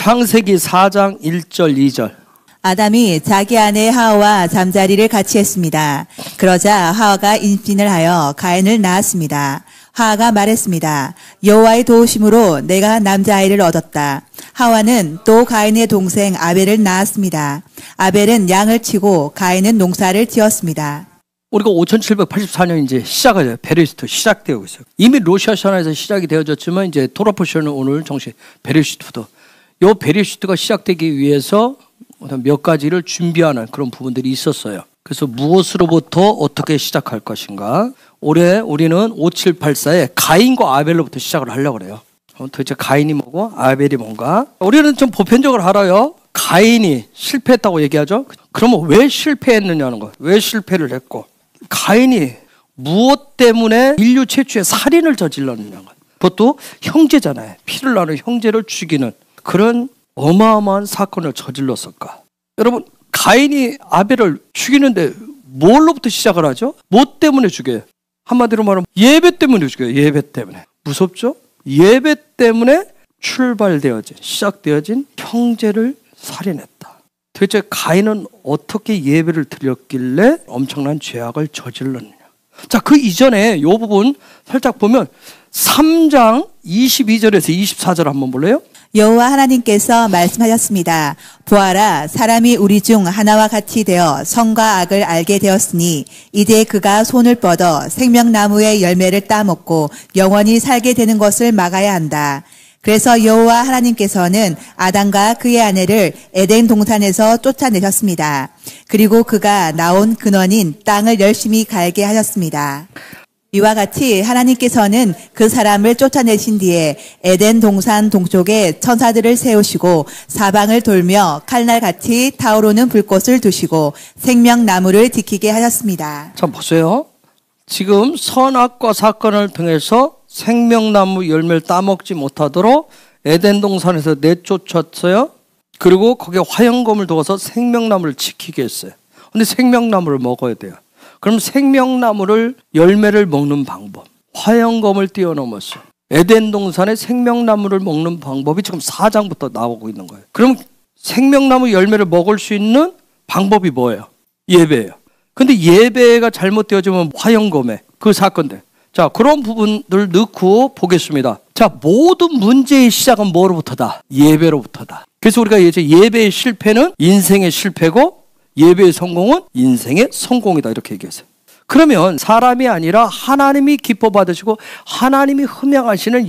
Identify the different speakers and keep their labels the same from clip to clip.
Speaker 1: 창세기 4장 1절 2절.
Speaker 2: 아담이 자기 아내 하와와 잠자리를 같이 했습니다. 그러자 하와가 임신을 하여 가인을 낳았습니다. 하와가 말했습니다. 여호와의 도우심으로 내가 남자아이를 얻었다. 하와는 또 가인의 동생 아벨을 낳았습니다. 아벨은 양을 치고 가인은 농사를 지었습니다.
Speaker 1: 우리가 5784년 이제 시작하죠. 베레시트 시작되고 있어요. 이미 로시아 신화에서 시작이 되어졌지만 이제 토라포션은 오늘 정식 베레시트도. 요 베레시트가 시작되기 위해서 몇 가지를 준비하는 그런 부분들이 있었어요. 그래서 무엇으로부터 어떻게 시작할 것인가. 올해 우리는 5784에 가인과 아벨로부터 시작을 하려고 그래요. 도대체 가인이 뭐고 아벨이 뭔가. 우리는 좀 보편적으로 알아요. 가인이 실패했다고 얘기하죠. 그러면 왜 실패했느냐는 거. 왜 실패를 했고 가인이 무엇 때문에 인류 최초의 살인을 저질렀느냐는 거. 그것도 형제잖아요. 피를 나눈 형제를 죽이는 그런 어마어마한 사건을 저질렀을까. 여러분 가인이 아벨을 죽이는데 뭘로부터 시작을 하죠? 뭐 때문에 죽여요? 한마디로 말하면 예배 때문에 죽여요. 예배 때문에. 무섭죠? 예배 때문에 출발되어진 시작되어진 형제를 살인했다. 도대체 가인은 어떻게 예배를 드렸길래 엄청난 죄악을 저질렀느냐. 자, 그 이전에 이 부분 살짝 보면 3장 22절에서 24절 한번 볼래요?
Speaker 2: 여호와 하나님께서 말씀하셨습니다. 보아라, 사람이 우리 중 하나와 같이 되어 선과 악을 알게 되었으니 이제 그가 손을 뻗어 생명나무의 열매를 따먹고 영원히 살게 되는 것을 막아야 한다. 그래서 여호와 하나님께서는 아담과 그의 아내를 에덴 동산에서 쫓아내셨습니다. 그리고 그가 나온 근원인 땅을 열심히 갈게 하셨습니다. 이와 같이 하나님께서는 그 사람을 쫓아내신 뒤에 에덴 동산 동쪽에 천사들을 세우시고 사방을 돌며 칼날같이 타오르는 불꽃을 두시고 생명나무를 지키게 하셨습니다.
Speaker 1: 자, 보세요. 지금 선악과 사건을 통해서 생명나무 열매를 따먹지 못하도록 에덴 동산에서 내쫓았어요. 그리고 거기에 화형검을 두어서 생명나무를 지키게 했어요. 근데 생명나무를 먹어야 돼요. 그럼 생명나무를 열매를 먹는 방법, 화형검을 뛰어넘었어요. 에덴 동산의 생명나무를 먹는 방법이 지금 4장부터 나오고 있는 거예요. 그럼 생명나무 열매를 먹을 수 있는 방법이 뭐예요? 예배예요. 근데 예배가 잘못되어지면 화형검에 그 사건들. 자, 그런 부분들 넣고 보겠습니다. 자, 모든 문제의 시작은 뭐로부터다? 예배로부터다. 그래서 우리가 이제 예배의 실패는 인생의 실패고 예배의 성공은 인생의 성공이다 이렇게 얘기했어요. 그러면 사람이 아니라 하나님이 기뻐 받으시고 하나님이 흠양하시는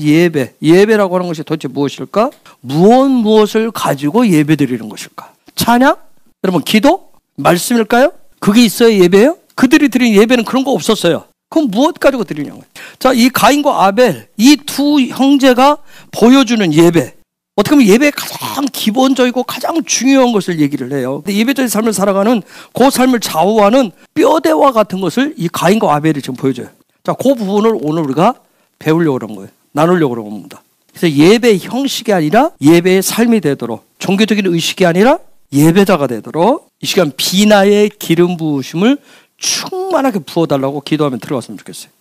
Speaker 1: 예배라고 하는 것이 도대체 무엇일까? 무엇을 가지고 예배 드리는 것일까? 찬양? 여러분 기도? 말씀일까요? 그게 있어야 예배예요? 그들이 드린 예배는 그런 거 없었어요. 그럼 무엇 가지고 드리냐고요. 자, 이 가인과 아벨 이 두 형제가 보여주는 예배, 어떻게 보면 예배의 가장 기본적이고 가장 중요한 것을 얘기를 해요. 근데 예배적인 삶을 살아가는 그 삶을 좌우하는 뼈대와 같은 것을 이 가인과 아벨이 지금 보여줘요. 자, 그 부분을 오늘 우리가 배우려고 그런 거예요. 나누려고 그런 겁니다. 그래서 예배의 형식이 아니라 예배의 삶이 되도록, 종교적인 의식이 아니라 예배자가 되도록 이 시간 비나의 기름 부으심을 충만하게 부어달라고 기도하면 들어갔으면 좋겠어요.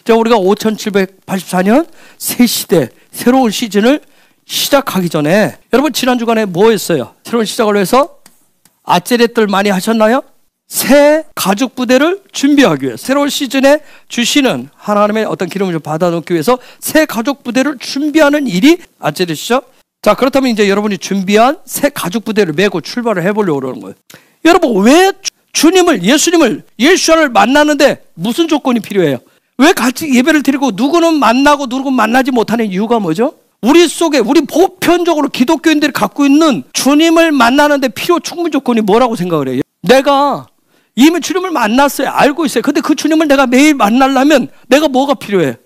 Speaker 1: 자, 우리가 5784년 새 시대, 새로운 시즌을 시작하기 전에 여러분 지난 주간에 뭐 했어요? 새로운 시작을 위해서 아찔했들 많이 하셨나요? 새 가죽 부대를 준비하기 위해서 새로운 시즌에 주시는 하나님의 어떤 기름을 좀 받아놓기 위해서 새 가죽 부대를 준비하는 일이 아찔했죠? 자, 그렇다면 이제 여러분이 준비한 새 가죽 부대를 메고 출발을 해보려고 그러는 거예요. 여러분 왜 주님을, 예수님을, 예수를 만나는데 무슨 조건이 필요해요? 왜 같이 예배를 드리고 누구는 만나고 누구는 만나지 못하는 이유가 뭐죠? 우리 속에 우리 보편적으로 기독교인들이 갖고 있는 주님을 만나는데 필요 충분 조건이 뭐라고 생각을 해요? 내가 이미 주님을 만났어요. 알고 있어요. 근데 그 주님을 내가 매일 만나려면 내가 뭐가 필요해?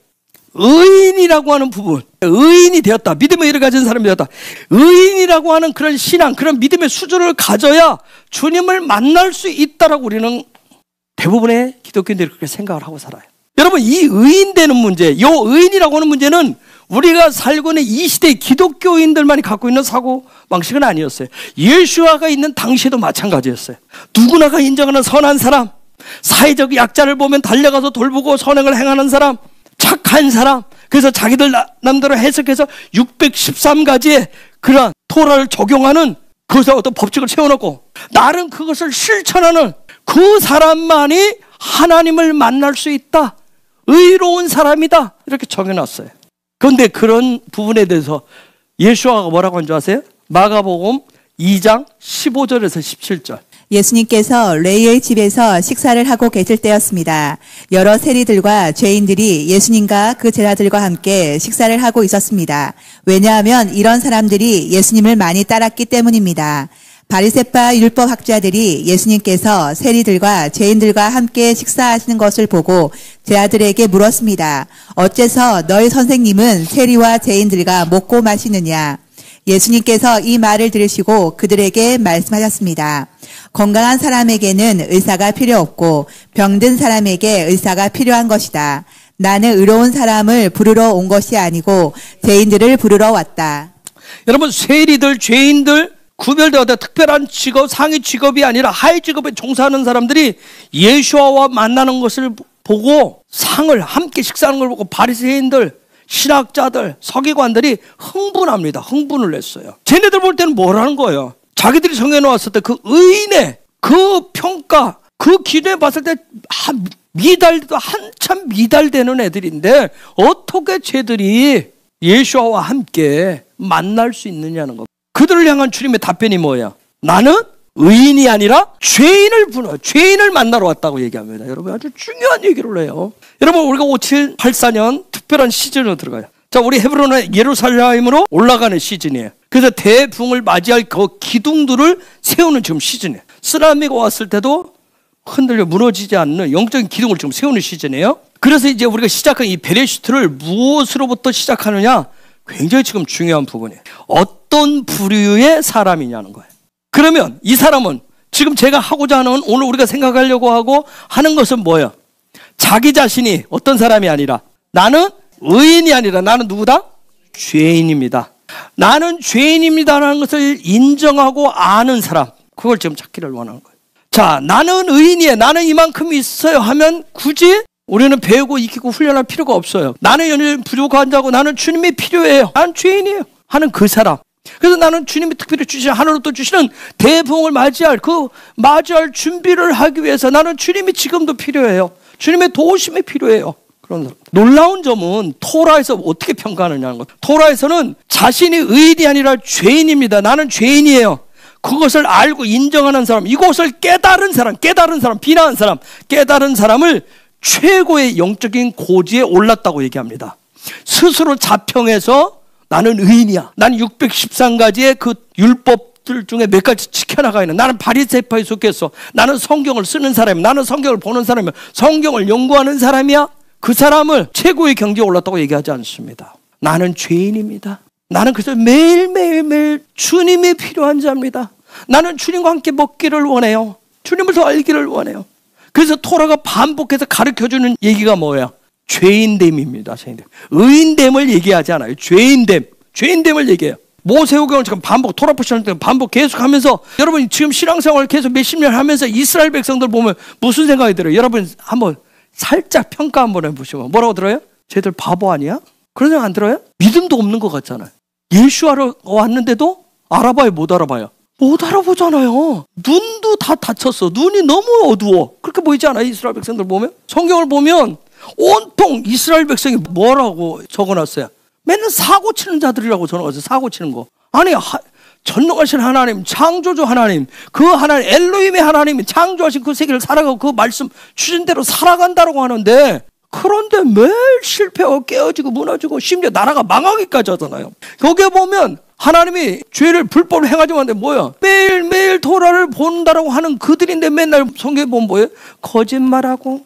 Speaker 1: 의인이라고 하는 부분. 의인이 되었다. 믿음의 일을 가진 사람이 되었다. 의인이라고 하는 그런 신앙, 그런 믿음의 수준을 가져야 주님을 만날 수 있다라고 우리는 대부분의 기독교인들이 그렇게 생각을 하고 살아요. 여러분, 이 의인 되는 문제, 이 의인이라고 하는 문제는 우리가 살고 있는 이 시대의 기독교인들만이 갖고 있는 사고 방식은 아니었어요. 예수와가 있는 당시에도 마찬가지였어요. 누구나가 인정하는 선한 사람, 사회적 약자를 보면 달려가서 돌보고 선행을 행하는 사람, 착한 사람, 그래서 자기들 남대로 해석해서 613가지의 그런 토라를 적용하는 그것에 어떤 법칙을 세워놓고 나는 그것을 실천하는 그 사람만이 하나님을 만날 수 있다. 의로운 사람이다. 이렇게 적여놨어요. 그런데 그런 부분에 대해서 예수아가 뭐라고 한 줄 아세요? 마가복음 2장 15절에서 17절.
Speaker 2: 예수님께서 레위의 집에서 식사를 하고 계실 때였습니다. 여러 세리들과 죄인들이 예수님과 그 제자들과 함께 식사를 하고 있었습니다. 왜냐하면 이런 사람들이 예수님을 많이 따랐기 때문입니다. 바리새파 율법학자들이 예수님께서 세리들과 죄인들과 함께 식사하시는 것을 보고 제자들에게 물었습니다. 어째서 너희 선생님은 세리와 죄인들과 먹고 마시느냐? 예수님께서 이 말을 들으시고 그들에게 말씀하셨습니다. 건강한 사람에게는 의사가 필요 없고 병든 사람에게 의사가 필요한 것이다. 나는 의로운 사람을 부르러 온 것이 아니고 죄인들을 부르러 왔다.
Speaker 1: 여러분, 세리들, 죄인들 구별되어야 특별한 직업, 상위 직업이 아니라 하위 직업에 종사하는 사람들이 예수와 만나는 것을 보고 상을 함께 식사하는 걸 보고 바리새인들, 신학자들, 서기관들이 흥분합니다. 흥분을 했어요. 쟤네들 볼 때는 뭐라는 거예요? 자기들이 정해놓았을 때 그 의인의 그 평가, 그 기도에 봤을 때 한참 미달되는 애들인데 어떻게 쟤들이 예수와 함께 만날 수 있느냐는 거. 그들을 향한 주님의 답변이 뭐예요? 나는 의인이 아니라 죄인을 만나러 왔다고 얘기합니다. 여러분, 아주 중요한 얘기를 해요. 여러분, 우리가 5784년 특별한 시즌으로 들어가요. 자, 우리 헤브론의 예루살렘으로 올라가는 시즌이에요. 그래서 대붕을 맞이할 그 기둥들을 세우는 지금 시즌이에요. 쓰나미가 왔을 때도 흔들려 무너지지 않는 영적인 기둥을 지금 세우는 시즌이에요. 그래서 이제 우리가 시작한 이 베레시트를 무엇으로부터 시작하느냐, 굉장히 지금 중요한 부분이에요. 어떤 부류의 사람이냐는 거예요. 그러면 이 사람은 지금 제가 하고자 하는, 오늘 우리가 생각하려고 하고 하는 것은 뭐예요? 자기 자신이 어떤 사람이 아니라 나는 의인이 아니라 나는 누구다? 죄인입니다. 나는 죄인입니다라는 것을 인정하고 아는 사람, 그걸 지금 찾기를 원하는 거예요. 자, 나는 의인이에요. 나는 이만큼 있어요 하면 굳이 우리는 배우고 익히고 훈련할 필요가 없어요. 나는 연일 부족한 자고 나는 주님이 필요해요. 난 죄인이에요 하는 그 사람. 그래서 나는 주님이 특별히 주시는, 하늘로부터 주시는 대붕을 맞이할 준비를 하기 위해서 나는 주님이 지금도 필요해요. 주님의 도우심이 필요해요. 그런 사람. 놀라운 점은 토라에서 어떻게 평가하느냐는 것. 토라에서는 자신이 의인이 아니라 죄인입니다. 나는 죄인이에요. 그것을 알고 인정하는 사람, 이것을 깨달은 사람, 비난한 사람, 깨달은 사람을 최고의 영적인 고지에 올랐다고 얘기합니다. 스스로 자평해서 나는 의인이야. 나는 613가지의 그 율법들 중에 몇 가지 지켜나가 있는, 나는 바리새파에 속해서, 나는 성경을 쓰는 사람이야. 나는 성경을 보는 사람이야. 성경을 연구하는 사람이야. 그 사람을 최고의 경지에 올랐다고 얘기하지 않습니다. 나는 죄인입니다. 나는 그래서 매일매일 주님이 필요한 자입니다. 나는 주님과 함께 먹기를 원해요. 주님을 더 알기를 원해요. 그래서 토라가 반복해서 가르쳐주는 얘기가 뭐예요? 죄인됨입니다. 죄인됨. 의인됨을 얘기하지 않아요. 죄인됨을 얘기해요. 모세오경을 지금 토라 푸시는 때 반복 계속하면서, 여러분 지금 신앙생활을 계속 몇십 년 하면서 이스라엘 백성들 보면 무슨 생각이 들어요? 여러분 한번 살짝 평가 한번 해보시면 뭐라고 들어요? 쟤들 바보 아니야? 그런 생각 안 들어요? 믿음도 없는 것 같잖아요. 예수하러 왔는데도 알아봐요, 못 알아봐요? 못 알아보잖아요. 눈도 다 다쳤어. 눈이 너무 어두워. 그렇게 보이지 않아요? 이스라엘 백성들 보면? 성경을 보면 온통 이스라엘 백성이 뭐라고 적어놨어요? 맨날 사고 치는 자들이라고 적어놨어요. 사고 치는 거. 아니, 전능하신 하나님, 창조주 하나님, 그 하나님, 엘로힘의 하나님이 창조하신 그 세계를 살아가고 그 말씀 추진대로 살아간다고 하는데, 그런데 매일 실패하고 깨어지고 무너지고 심지어 나라가 망하기까지 하잖아요. 여기에 보면 하나님이 죄를 불법을 행하지 않는데 뭐야? 매일매일 토라를 본다라고 하는 그들인데 맨날 성경에 보면 뭐예요? 거짓말하고,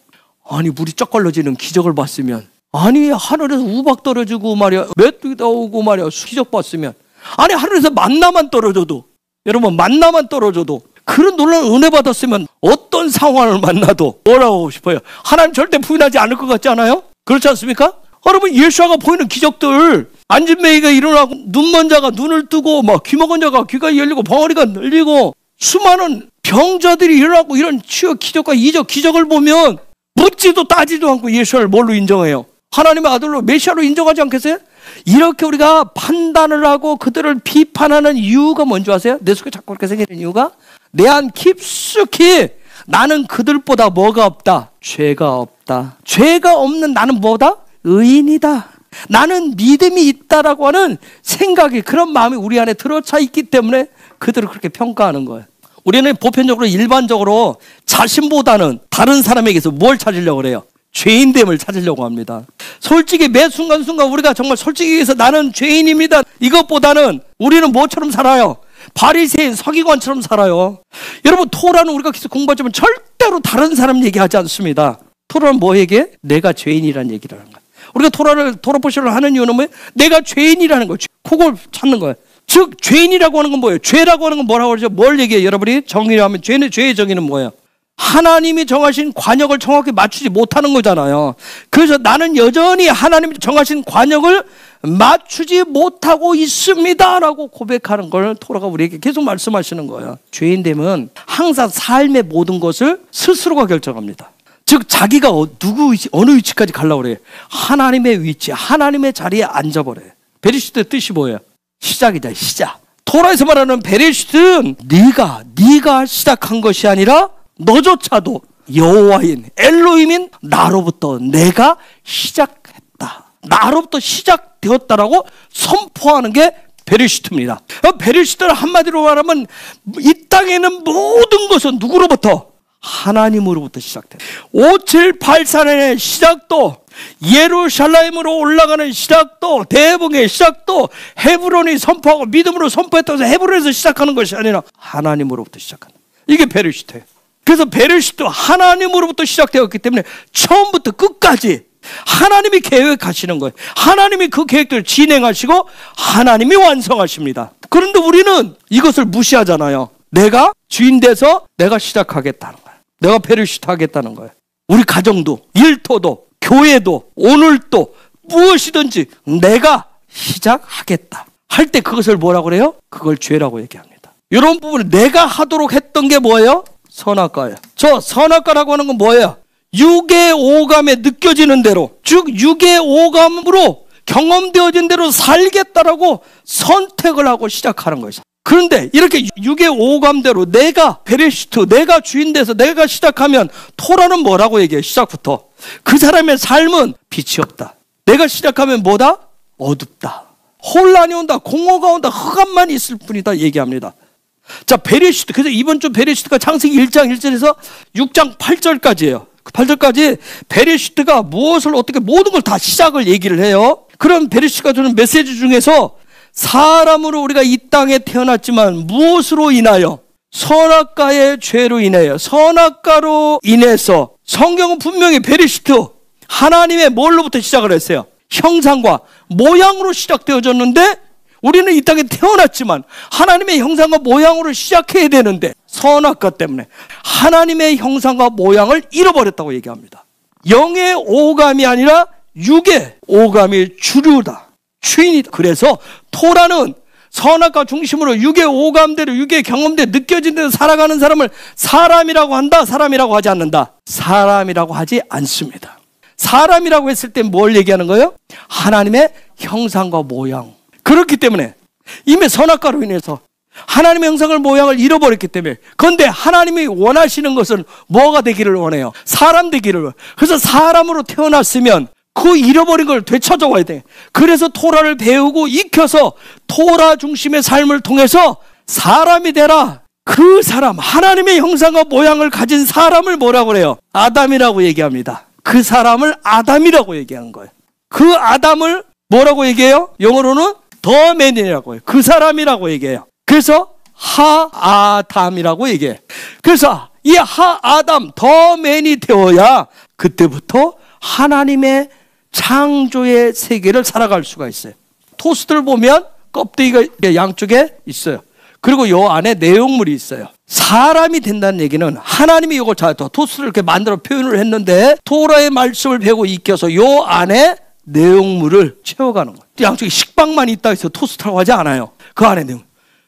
Speaker 1: 아니 물이 쩍 걸러지는 기적을 봤으면, 아니 하늘에서 우박 떨어지고 말이야, 메뚜기 나오고 말이야, 기적 봤으면, 아니 하늘에서 만나만 떨어져도, 여러분 만나만 떨어져도 그런 놀라운 은혜 받았으면 어떤 상황을 만나도 뭐라고 하고 싶어요? 하나님 절대 부인하지 않을 것 같지 않아요? 그렇지 않습니까? 여러분 예수아가 보이는 기적들, 앉은 매이가 일어나고 눈먼 자가 눈을 뜨고 막 귀먹은 자가 귀가 열리고 벙어리가 늘리고 수많은 병자들이 일어나고 이런 치유 기적과 이적 기적을 보면 묻지도 따지도 않고 예수를 뭘로 인정해요? 하나님의 아들로 메시아로 인정하지 않겠어요? 이렇게 우리가 판단을 하고 그들을 비판하는 이유가 뭔지 아세요? 내 속에 자꾸 그렇게 생기는 이유가 내 안 깊숙이 나는 그들보다 뭐가 없다? 죄가 없다. 죄가 없는 나는 뭐다? 의인이다. 나는 믿음이 있다라고 하는 생각이, 그런 마음이 우리 안에 들어차 있기 때문에 그들을 그렇게 평가하는 거예요. 우리는 보편적으로 일반적으로 자신보다는 다른 사람에게서 뭘 찾으려고 그래요? 죄인됨을 찾으려고 합니다. 솔직히 매 순간순간 우리가 정말 솔직히 얘기해서 나는 죄인입니다, 이것보다는 우리는 뭐처럼 살아요? 바리새인 서기관처럼 살아요. 여러분, 토라는 우리가 계속 공부하지만 절대로 다른 사람 얘기하지 않습니다. 토라는 뭐 얘기해? 내가 죄인이라는 얘기를 하는 거예요. 우리가 토라포시를 하는 이유는 뭐예요? 내가 죄인이라는 거예요. 그걸 찾는 거예요. 즉 죄인이라고 하는 건 뭐예요? 죄라고 하는 건 뭐라고 그러죠? 뭘 얘기해요? 여러분이 정의를 하면 죄의 정의는 뭐예요? 하나님이 정하신 관역을 정확히 맞추지 못하는 거잖아요. 그래서 나는 여전히 하나님이 정하신 관역을 맞추지 못하고 있습니다 라고 고백하는 걸 토라가 우리에게 계속 말씀하시는 거예요. 죄인됨은 항상 삶의 모든 것을 스스로가 결정합니다. 즉 자기가 어느 위치까지 가려고 그래요? 하나님의 위치, 하나님의 자리에 앉아버려요. 베리시트의 뜻이 뭐예요? 시작이다, 시작. 토라에서 말하는 베리시트는 네가 시작한 것이 아니라 너조차도 여호와인 엘로힘인 나로부터 내가 시작했다, 나로부터 시작되었다라고 선포하는 게 베리시트입니다. 베리시트를 한마디로 말하면 이 땅에는 모든 것은 누구로부터? 하나님으로부터 시작돼요. 578사년의 시작도, 예루살렘으로 올라가는 시작도, 대복의 시작도 헤브론이 선포하고 믿음으로 선포했다고 해서 헤브론에서 시작하는 것이 아니라 하나님으로부터 시작하는, 이게 베리시트예요. 그래서 베리시트 하나님으로부터 시작되었기 때문에 처음부터 끝까지 하나님이 계획하시는 거예요. 하나님이 그 계획들을 진행하시고 하나님이 완성하십니다. 그런데 우리는 이것을 무시하잖아요. 내가 주인 돼서 내가 시작하겠다는 거예요. 내가 베리시트 하겠다는 거예요. 우리 가정도, 일터도, 교회도, 오늘도 무엇이든지 내가 시작하겠다 할 때 그것을 뭐라고 그래요? 그걸 죄라고 얘기합니다. 이런 부분을 내가 하도록 했던 게 뭐예요? 선악과예요. 저 선악과라고 하는 건 뭐예요? 육의 오감에 느껴지는 대로, 즉 육의 오감으로 경험되어진 대로 살겠다라고 선택을 하고 시작하는 것이죠. 그런데 이렇게 육의 오감대로 내가 베리시트, 내가 주인 돼서 내가 시작하면 토라는 뭐라고 얘기해요? 시작부터 그 사람의 삶은 빛이 없다. 내가 시작하면 뭐다? 어둡다. 혼란이 온다. 공허가 온다. 흑암만 있을 뿐이다 얘기합니다. 자, 베리시트. 그래서 이번 주 베리시트가 창세기 1장 1절에서 6장 8절까지예요. 8절까지 베리시트가 무엇을 어떻게 모든 걸 다 시작을 얘기를 해요. 그럼 베리시트가 주는 메시지 중에서 사람으로 우리가 이 땅에 태어났지만 무엇으로 인하여? 선악과의 죄로 인하여, 선악과로 인해서 성경은 분명히 베리시트, 하나님의 뭘로부터 시작을 했어요? 형상과 모양으로 시작되어졌는데 우리는 이 땅에 태어났지만 하나님의 형상과 모양으로 시작해야 되는데 선악과 때문에 하나님의 형상과 모양을 잃어버렸다고 얘기합니다. 영의 오감이 아니라 육의 오감이 주류다, 주인이다. 그래서 토라는 선악과 중심으로 육의 오감대로, 육의 경험대로 느껴진 대로 살아가는 사람을 사람이라고 한다, 사람이라고 하지 않는다? 사람이라고 하지 않습니다. 사람이라고 했을 때 뭘 얘기하는 거예요? 하나님의 형상과 모양. 그렇기 때문에 이미 선악과로 인해서 하나님의 형상을 모양을 잃어버렸기 때문에, 그런데 하나님이 원하시는 것은 뭐가 되기를 원해요? 사람 되기를 원해요. 그래서 사람으로 태어났으면 그 잃어버린 걸 되찾아와야 돼. 그래서 토라를 배우고 익혀서 토라 중심의 삶을 통해서 사람이 되라. 그 사람, 하나님의 형상과 모양을 가진 사람을 뭐라고 그래요? 아담이라고 얘기합니다. 그 사람을 아담이라고 얘기한 거예요. 그 아담을 뭐라고 얘기해요? 영어로는 더 맨이라고 해요. 그 사람이라고 얘기해요. 그래서 하아담이라고 얘기해요. 그래서 이 하아담, 더 맨이 되어야 그때부터 하나님의 창조의 세계를 살아갈 수가 있어요. 토스트를 보면 껍데기가 양쪽에 있어요. 그리고 요 안에 내용물이 있어요. 사람이 된다는 얘기는 하나님이 이걸 잘 토스트를 이렇게 만들어 표현을 했는데 토라의 말씀을 배우고 익혀서 요 안에 내용물을 채워가는 거예요. 양쪽에 식빵만 있다 해서 토스트라고 하지 않아요. 그 안에 내용.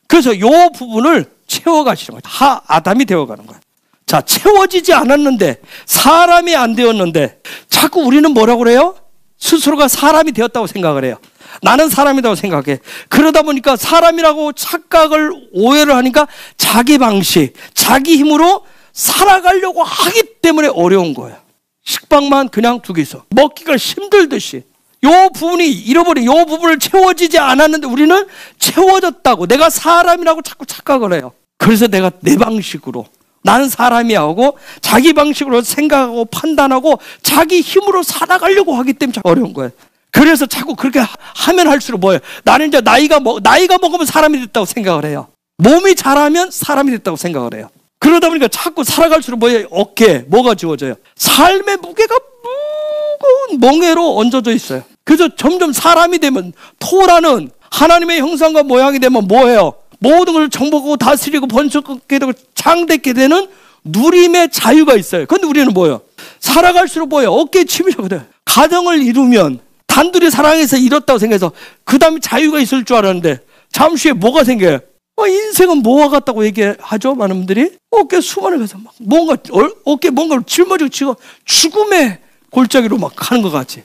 Speaker 1: 그래서 요 부분을 채워가시는 거예요. 아담이 되어가는 거예요. 자, 채워지지 않았는데, 사람이 안 되었는데 자꾸 우리는 뭐라고 그래요? 스스로가 사람이 되었다고 생각을 해요. 나는 사람이라고 생각해. 그러다 보니까 사람이라고 착각을 오해를 하니까 자기 방식, 자기 힘으로 살아가려고 하기 때문에 어려운 거예요. 식빵만 그냥 두개 있어. 먹기가 힘들듯이. 요 부분이 잃어버린, 요 부분을 채워지지 않았는데 우리는 채워졌다고, 내가 사람이라고 자꾸 착각을 해요. 그래서 내가 내 방식으로, 나는 사람이야 하고 자기 방식으로 생각하고 판단하고 자기 힘으로 살아가려고 하기 때문에 어려운 거예요. 그래서 자꾸 그렇게 하면 할수록 뭐예요? 나는 이제 나이가 먹으면 사람이 됐다고 생각을 해요. 몸이 자라면 사람이 됐다고 생각을 해요. 그러다 보니까 자꾸 살아갈수록 뭐예요? 어깨에 뭐가 지워져요? 삶의 무게가 무거운 멍에로 얹어져 있어요. 그래서 점점 사람이 되면, 토라는 하나님의 형상과 모양이 되면 뭐예요? 모든 걸 정복하고 다스리고 번쩍하게 되고 창대게 되는 누림의 자유가 있어요. 그런데 우리는 뭐예요? 살아갈수록 뭐예요? 어깨에 침이 져요. 가정을 이루면 단둘이 사랑해서 이뤘다고 생각해서 그 다음에 자유가 있을 줄 알았는데 잠시 후에 뭐가 생겨요? 인생은 뭐와 같다고 얘기하죠, 많은 분들이? 어깨 수만을 가서 막 뭔가 어깨 뭔가를 짊어지고 치고 죽음의 골짜기로 막 가는 것 같이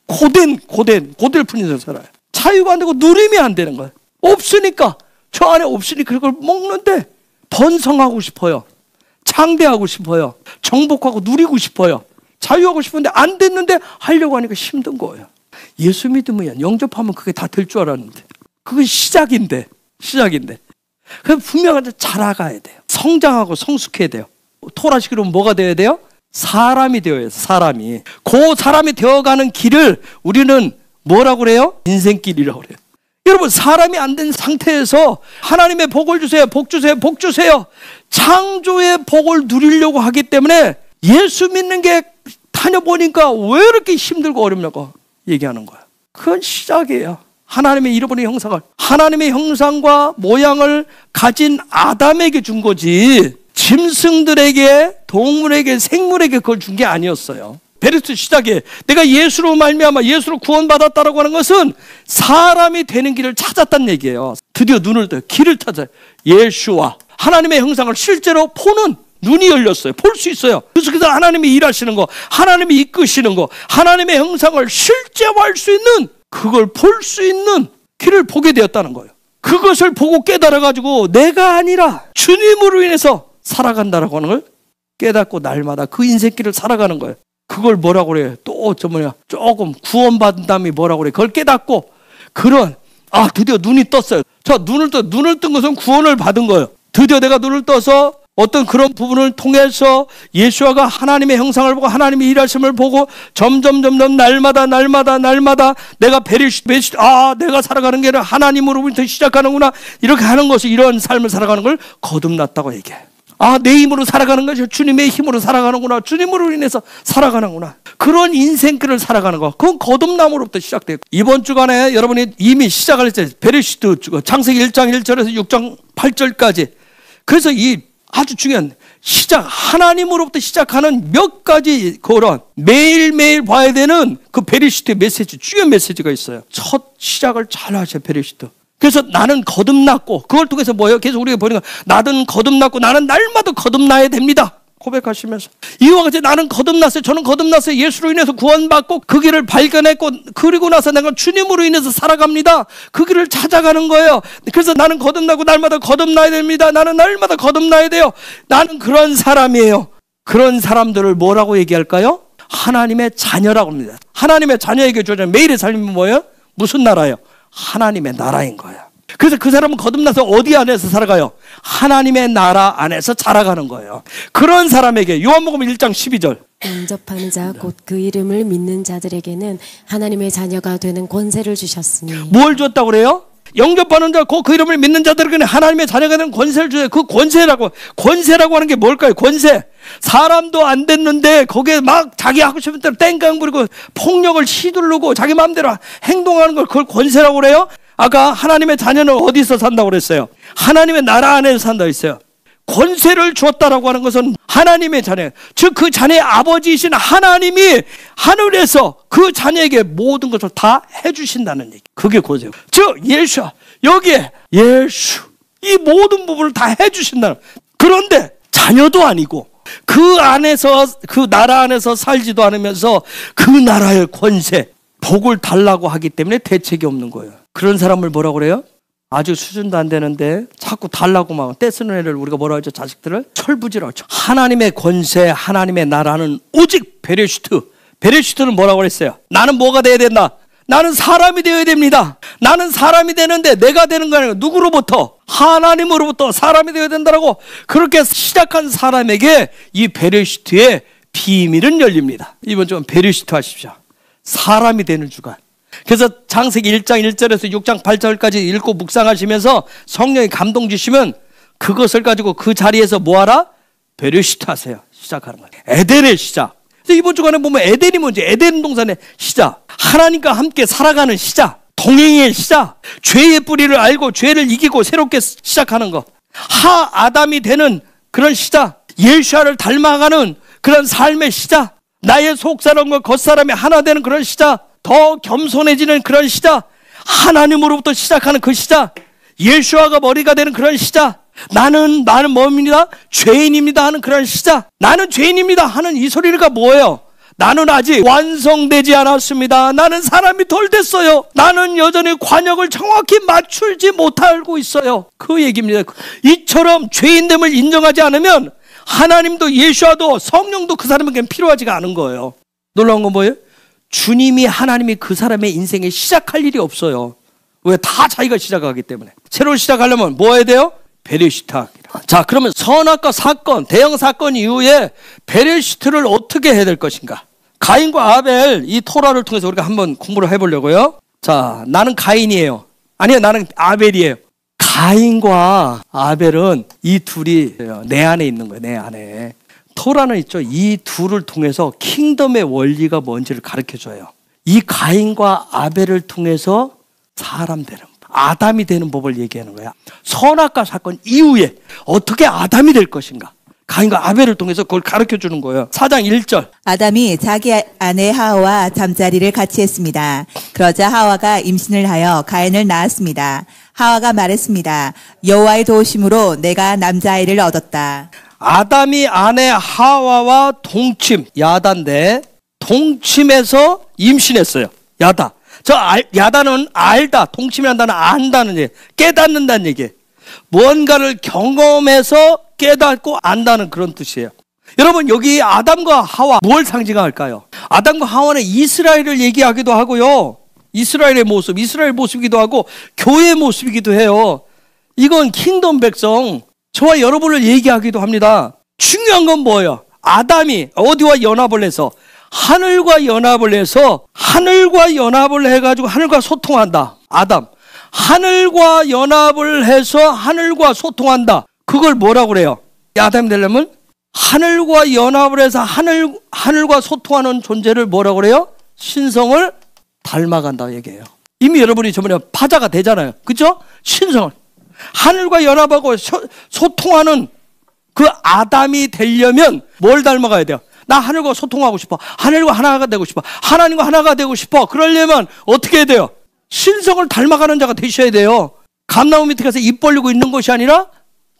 Speaker 1: 고될 뿐인 살아요. 자유가 안 되고 누림이 안 되는 거예요. 없으니까, 저 안에 없으니까 그걸 먹는데 번성하고 싶어요. 창대하고 싶어요. 정복하고 누리고 싶어요. 자유하고 싶은데 안 됐는데 하려고 하니까 힘든 거예요. 예수 믿으면 영접하면 그게 다 될 줄 알았는데 그건 시작인데. 그럼 분명하게 자라가야 돼요. 성장하고 성숙해야 돼요. 토라식으로 뭐가 되어야 돼요? 사람이 되어야 돼요. 사람이. 그 사람이 되어가는 길을 우리는 뭐라고 그래요? 인생길이라고 그래요. 여러분, 사람이 안 된 상태에서 하나님의 복을 주세요, 복 주세요, 복 주세요, 창조의 복을 누리려고 하기 때문에 예수 믿는 게 다녀보니까 왜 이렇게 힘들고 어렵냐고 얘기하는 거야. 그건 시작이에요. 하나님의 잃어버린 형상을, 하나님의 형상과 모양을 가진 아담에게 준 거지 짐승들에게, 동물에게, 생물에게 그걸 준 게 아니었어요. 베르트 시작에 내가 예수로 말미암아 예수로 구원받았다라고 하는 것은 사람이 되는 길을 찾았다는 얘기예요. 드디어 눈을 떠요. 길을 찾아요. 예수와 하나님의 형상을 실제로 보는 눈이 열렸어요. 볼 수 있어요. 그래서 하나님이 일하시는 거, 하나님이 이끄시는 거, 하나님의 형상을 실제화할 수 있는, 그걸 볼 수 있는 길을 보게 되었다는 거예요. 그것을 보고 깨달아가지고 내가 아니라 주님으로 인해서 살아간다라고 하는 걸 깨닫고 날마다 그 인생길을 살아가는 거예요. 그걸 뭐라고 그래요? 또 조금 구원받은 다음에 뭐라고 그래요? 그걸 깨닫고 드디어 눈이 떴어요. 눈을 뜬 것은 구원을 받은 거예요. 드디어 내가 눈을 떠서 어떤 그런 부분을 통해서 예수와가 하나님의 형상을 보고 하나님의 일하심을 보고 점점 날마다 내가 내가 살아가는 게 아니라 하나님으로부터 시작하는구나, 이렇게 하는 것이, 이런 삶을 살아가는 걸 거듭났다고 얘기해. 내 힘으로 살아가는 것이 주님의 힘으로 살아가는구나, 주님으로 인해서 살아가는구나, 그런 인생길을 살아가는 거, 그건 거듭남으로부터 시작돼요. 이번 주간에 여러분이 이미 시작을 했어요. 베레시트 창세기 1장 1절에서 6장 8절까지. 그래서 이 아주 중요한 시작, 하나님으로부터 시작하는 몇 가지 그런 매일매일 봐야 되는 그 베레시트의 메시지, 중요한 메시지가 있어요. 첫 시작을 잘 하셔요, 베레시트. 그래서 나는 거듭났고, 그걸 통해서 뭐예요? 계속 우리가 보니까 나는 거듭났고 나는 날마다 거듭나야 됩니다, 고백하시면서 이와 같이 나는 거듭났어요, 저는 거듭났어요, 예수로 인해서 구원받고 그 길을 발견했고, 그리고 나서 내가 주님으로 인해서 살아갑니다, 그 길을 찾아가는 거예요. 그래서 나는 거듭나고 날마다 거듭나야 됩니다, 나는 날마다 거듭나야 돼요. 나는 그런 사람이에요. 그런 사람들을 뭐라고 얘기할까요? 하나님의 자녀라고 합니다. 하나님의 자녀에게 주어진 매일의 삶이 뭐예요? 무슨 나라예요? 하나님의 나라인 거예요. 그래서 그 사람은 거듭나서 어디 안에서 살아가요? 하나님의 나라 안에서 자라가는 거예요. 그런 사람에게 요한복음 1장 12절,
Speaker 3: 영접하는 자 곧 그 이름을 믿는 자들에게는 하나님의 자녀가 되는 권세를 주셨으니.
Speaker 1: 뭘 줬다고 그래요? 영접하는 자 곧 그 이름을 믿는 자들에게는 하나님의 자녀가 되는 권세를 주세요. 그 권세라고 하는 게 뭘까요? 권세. 사람도 안 됐는데 거기에 막 자기 하고 싶은 대로 땡깡 부리고 폭력을 휘두르고 자기 마음대로 행동하는 걸, 그걸 권세라고 그래요? 아까 하나님의 자녀는 어디서 산다고 그랬어요? 하나님의 나라 안에서 산다고 했어요. 권세를 주었다라고 하는 것은 하나님의 자녀, 즉 그 자녀의 아버지이신 하나님이 하늘에서 그 자녀에게 모든 것을 다 해주신다는 얘기, 그게 권세예요. 즉 예수, 여기에 예수, 이 모든 부분을 다 해주신다는. 그런데 자녀도 아니고 그 안에서, 그 나라 안에서 살지도 않으면서 그 나라의 권세, 복을 달라고 하기 때문에 대책이 없는 거예요. 그런 사람을 뭐라고 그래요? 아주 수준도 안 되는데 자꾸 달라고 막 떼쓰는 애를 우리가 뭐라 하죠? 자식들을 철부지라고 하죠. 하나님의 권세, 하나님의 나라는 오직 베레슈트. 베레슈트는 뭐라고 그랬어요? 나는 뭐가 돼야 된다? 나는 사람이 되어야 됩니다. 나는 사람이 되는데 내가 되는 거 아니고 누구로부터? 하나님으로부터 사람이 되어야 된다라고 그렇게 시작한 사람에게 이 베레슈트의 비밀은 열립니다. 이번 주는 베레슈트 하십시오. 사람이 되는 주간. 그래서 창세기 1장 1절에서 6장 8절까지 읽고 묵상하시면서 성령이 감동 주시면 그것을 가지고 그 자리에서 뭐하라? 베레슈트 하세요. 시작하는 거예요. 에덴의 시작. 그래서 이번 주간에 보면 에덴이 뭔지, 에덴 동산의 시작, 하나님과 함께 살아가는 시작, 동행의 시작, 죄의 뿌리를 알고 죄를 이기고 새롭게 시작하는 것, 아담이 되는 그런 시작, 예수아를 닮아가는 그런 삶의 시작, 나의 속사람과 겉사람이 하나 되는 그런 시작, 더 겸손해지는 그런 시작, 하나님으로부터 시작하는 그 시작, 예수아가 머리가 되는 그런 시작, 나는 뭡니다? 죄인입니다 하는 그런 시작, 나는 죄인입니다 하는 이 소리가 뭐예요? 나는 아직 완성되지 않았습니다. 나는 사람이 덜 됐어요. 나는 여전히 관역을 정확히 맞추지 못하고 있어요. 그 얘기입니다. 이처럼 죄인됨을 인정하지 않으면 하나님도 예수와도 성령도 그 사람에게 필요하지가 않은 거예요. 놀라운 건 뭐예요? 주님이 하나님이 그 사람의 인생에 시작할 일이 없어요. 왜? 다 자기가 시작하기 때문에. 새로 시작하려면 뭐 해야 돼요? 베레슈트 하기라. 자, 그러면 선악과 사건, 대형 사건 이후에 베레슈트를 어떻게 해야 될 것인가? 가인과 아벨, 이 토라를 통해서 우리가 한번 공부를 해보려고요. 자, 나는 가인이에요. 아니요, 나는 아벨이에요. 가인과 아벨은 이 둘이 내 안에 있는 거예요. 내 안에. 토라는 있죠. 이 둘을 통해서 킹덤의 원리가 뭔지를 가르쳐줘요. 이 가인과 아벨을 통해서 사람 되는, 아담이 되는 법을 얘기하는 거야. 선악과 사건 이후에 어떻게 아담이 될 것인가? 가인과 아벨을 통해서 그걸 가르쳐주는 거예요. 4장 1절.
Speaker 2: 아담이 자기 아내 하와와 잠자리를 같이 했습니다. 그러자 하와가 임신을 하여 가인을 낳았습니다. 하와가 말했습니다. 여호와의 도우심으로 내가 남자아이를 얻었다.
Speaker 1: 아담이 아내 하와와 동침, 야단데 동침해서 임신했어요. 야다. 야다는 알다, 동침한다는 안다는 얘기, 깨닫는다는 얘기. 뭔가를 경험해서 깨닫고 안다는 그런 뜻이에요. 여러분, 여기 아담과 하와 뭘 상징할까요? 아담과 하와는 이스라엘을 얘기하기도 하고요, 이스라엘의 모습, 이스라엘 모습이기도 하고 교회의 모습이기도 해요. 이건 킹덤 백성, 저와 여러분을 얘기하기도 합니다. 중요한 건 뭐예요? 아담이 어디와 연합을 해서? 하늘과 연합을 해서, 하늘과 연합을 해가지고 하늘과 소통한다. 아담, 하늘과 연합을 해서 하늘과 소통한다. 그걸 뭐라고 그래요? 아담이 되려면 하늘과 연합을 해서 하늘과 소통하는 존재를 뭐라고 그래요? 신성을 닮아간다 얘기해요. 이미 여러분이 저번에 파자가 되잖아요. 그렇죠? 신성을, 하늘과 연합하고 소통하는 그 아담이 되려면 뭘 닮아가야 돼요? 나 하늘과 소통하고 싶어. 하늘과 하나가 되고 싶어. 하나님과 하나가 되고 싶어. 그러려면 어떻게 해야 돼요? 신성을 닮아가는 자가 되셔야 돼요. 감나무 밑에 가서 입 벌리고 있는 것이 아니라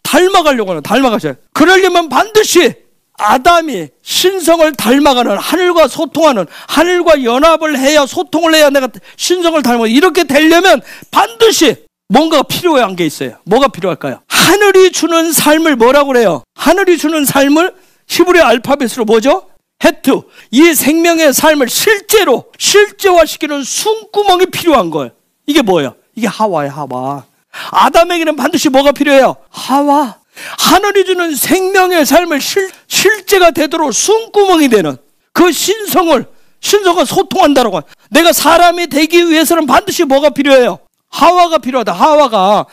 Speaker 1: 닮아가려고 하는, 닮아가셔요. 그러려면 반드시 아담이 신성을 닮아가는, 하늘과 소통하는, 하늘과 연합을 해야, 소통을 해야 내가 신성을 닮아. 이렇게 되려면 반드시 뭔가가 필요한 게 있어요. 뭐가 필요할까요? 하늘이 주는 삶을 뭐라고 그래요? 하늘이 주는 삶을 히브리 알파벳으로 뭐죠? 헤트. 이 생명의 삶을 실제로 실제화시키는 숨구멍이 필요한 거예요. 이게 뭐예요? 이게 하와예요. 하와. 아담에게는 반드시 뭐가 필요해요? 하와. 하늘이 주는 생명의 삶을 실제가 되도록 숨구멍이 되는 그 신성과 소통한다라고. 내가 사람이 되기 위해서는 반드시 뭐가 필요해요? 하와가 필요하다. 하와가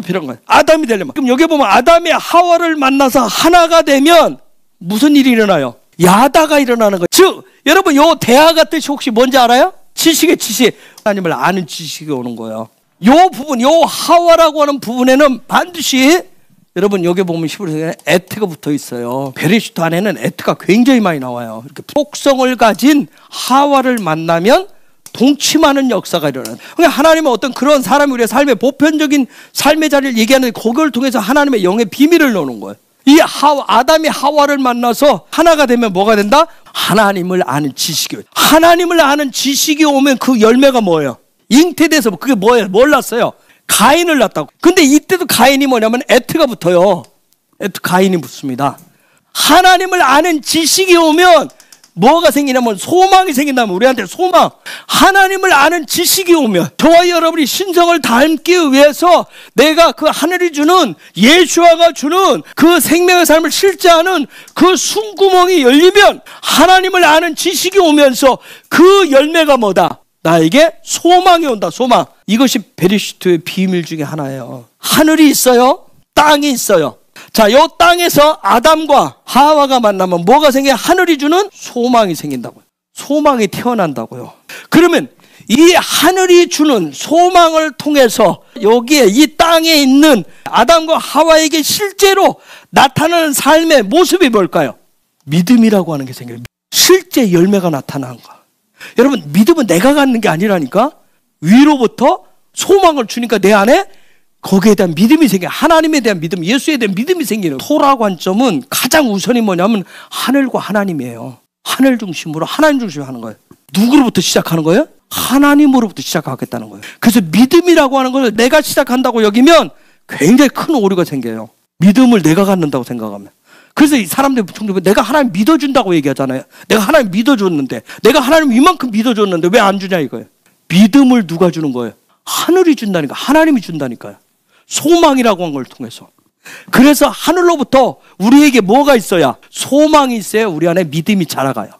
Speaker 1: 필요한 거예요. 아담이 되려면. 그럼 여기 보면 아담이 하와를 만나서 하나가 되면 무슨 일이 일어나요? 야다가 일어나는 거예요. 즉, 여러분, 요 대화가 뜻이 혹시 뭔지 알아요? 지식의 지식. 하나님을 아는 지식이 오는 거예요. 요 부분, 요 하와라고 하는 부분에는 반드시, 여러분, 여기 보면 히브리서에 에트가 붙어 있어요. 베레슈트 안에는 에트가 굉장히 많이 나와요. 이렇게 속성을 가진 하와를 만나면 동침하는 역사가 일어나요. 그러니까 하나님은 어떤 그런 사람이 우리의 삶의 보편적인 삶의 자리를 얘기하는데 그걸 통해서 하나님의 영의 비밀을 넣는 거예요. 아담이 하와를 만나서 하나가 되면 뭐가 된다? 하나님을 아는 지식이 오요. 하나님을 아는 지식이 오면 그 열매가 뭐예요? 잉태돼서 그게 뭐예요? 뭘 낳았어요? 가인을 낳았다고. 근데 이때도 가인이 뭐냐면 에트가 붙어요. 가인이 붙습니다. 하나님을 아는 지식이 오면 뭐가 생기냐면 소망이 생긴다면 우리한테 소망. 하나님을 아는 지식이 오면 저와 여러분이 신성을 닮기 위해서 내가 그 하늘이 주는 예수아가 주는 그 생명의 삶을 실제하는 그 숨구멍이 열리면 하나님을 아는 지식이 오면서 그 열매가 뭐다? 나에게 소망이 온다. 소망. 이것이 베리시트의 비밀 중에 하나예요. 하늘이 있어요. 땅이 있어요. 자, 요 땅에서 아담과 하와가 만나면 뭐가 생겨요? 하늘이 주는 소망이 생긴다고요. 소망이 태어난다고요. 그러면 이 하늘이 주는 소망을 통해서 여기에 이 땅에 있는 아담과 하와에게 실제로 나타나는 삶의 모습이 뭘까요? 믿음이라고 하는 게 생겨요. 실제 열매가 나타나는 거. 여러분, 믿음은 내가 갖는 게 아니라니까. 위로부터 소망을 주니까 내 안에 거기에 대한 믿음이 생겨요. 하나님에 대한 믿음, 예수에 대한 믿음이 생기는. 토라 관점은 가장 우선이 뭐냐면 하늘과 하나님이에요. 하늘 중심으로 하나님 중심으로 하는 거예요. 누구로부터 시작하는 거예요? 하나님으로부터 시작하겠다는 거예요. 그래서 믿음이라고 하는 걸 내가 시작한다고 여기면 굉장히 큰 오류가 생겨요. 믿음을 내가 갖는다고 생각하면. 그래서 이 사람들이 내가 하나님 믿어준다고 얘기하잖아요. 내가 하나님 믿어줬는데, 내가 하나님 이만큼 믿어줬는데 왜 안 주냐 이거예요. 믿음을 누가 주는 거예요? 하늘이 준다니까. 하나님이 준다니까요. 소망이라고 한 걸 통해서. 그래서 하늘로부터 우리에게 뭐가 있어야? 소망이 있어야 우리 안에 믿음이 자라가요.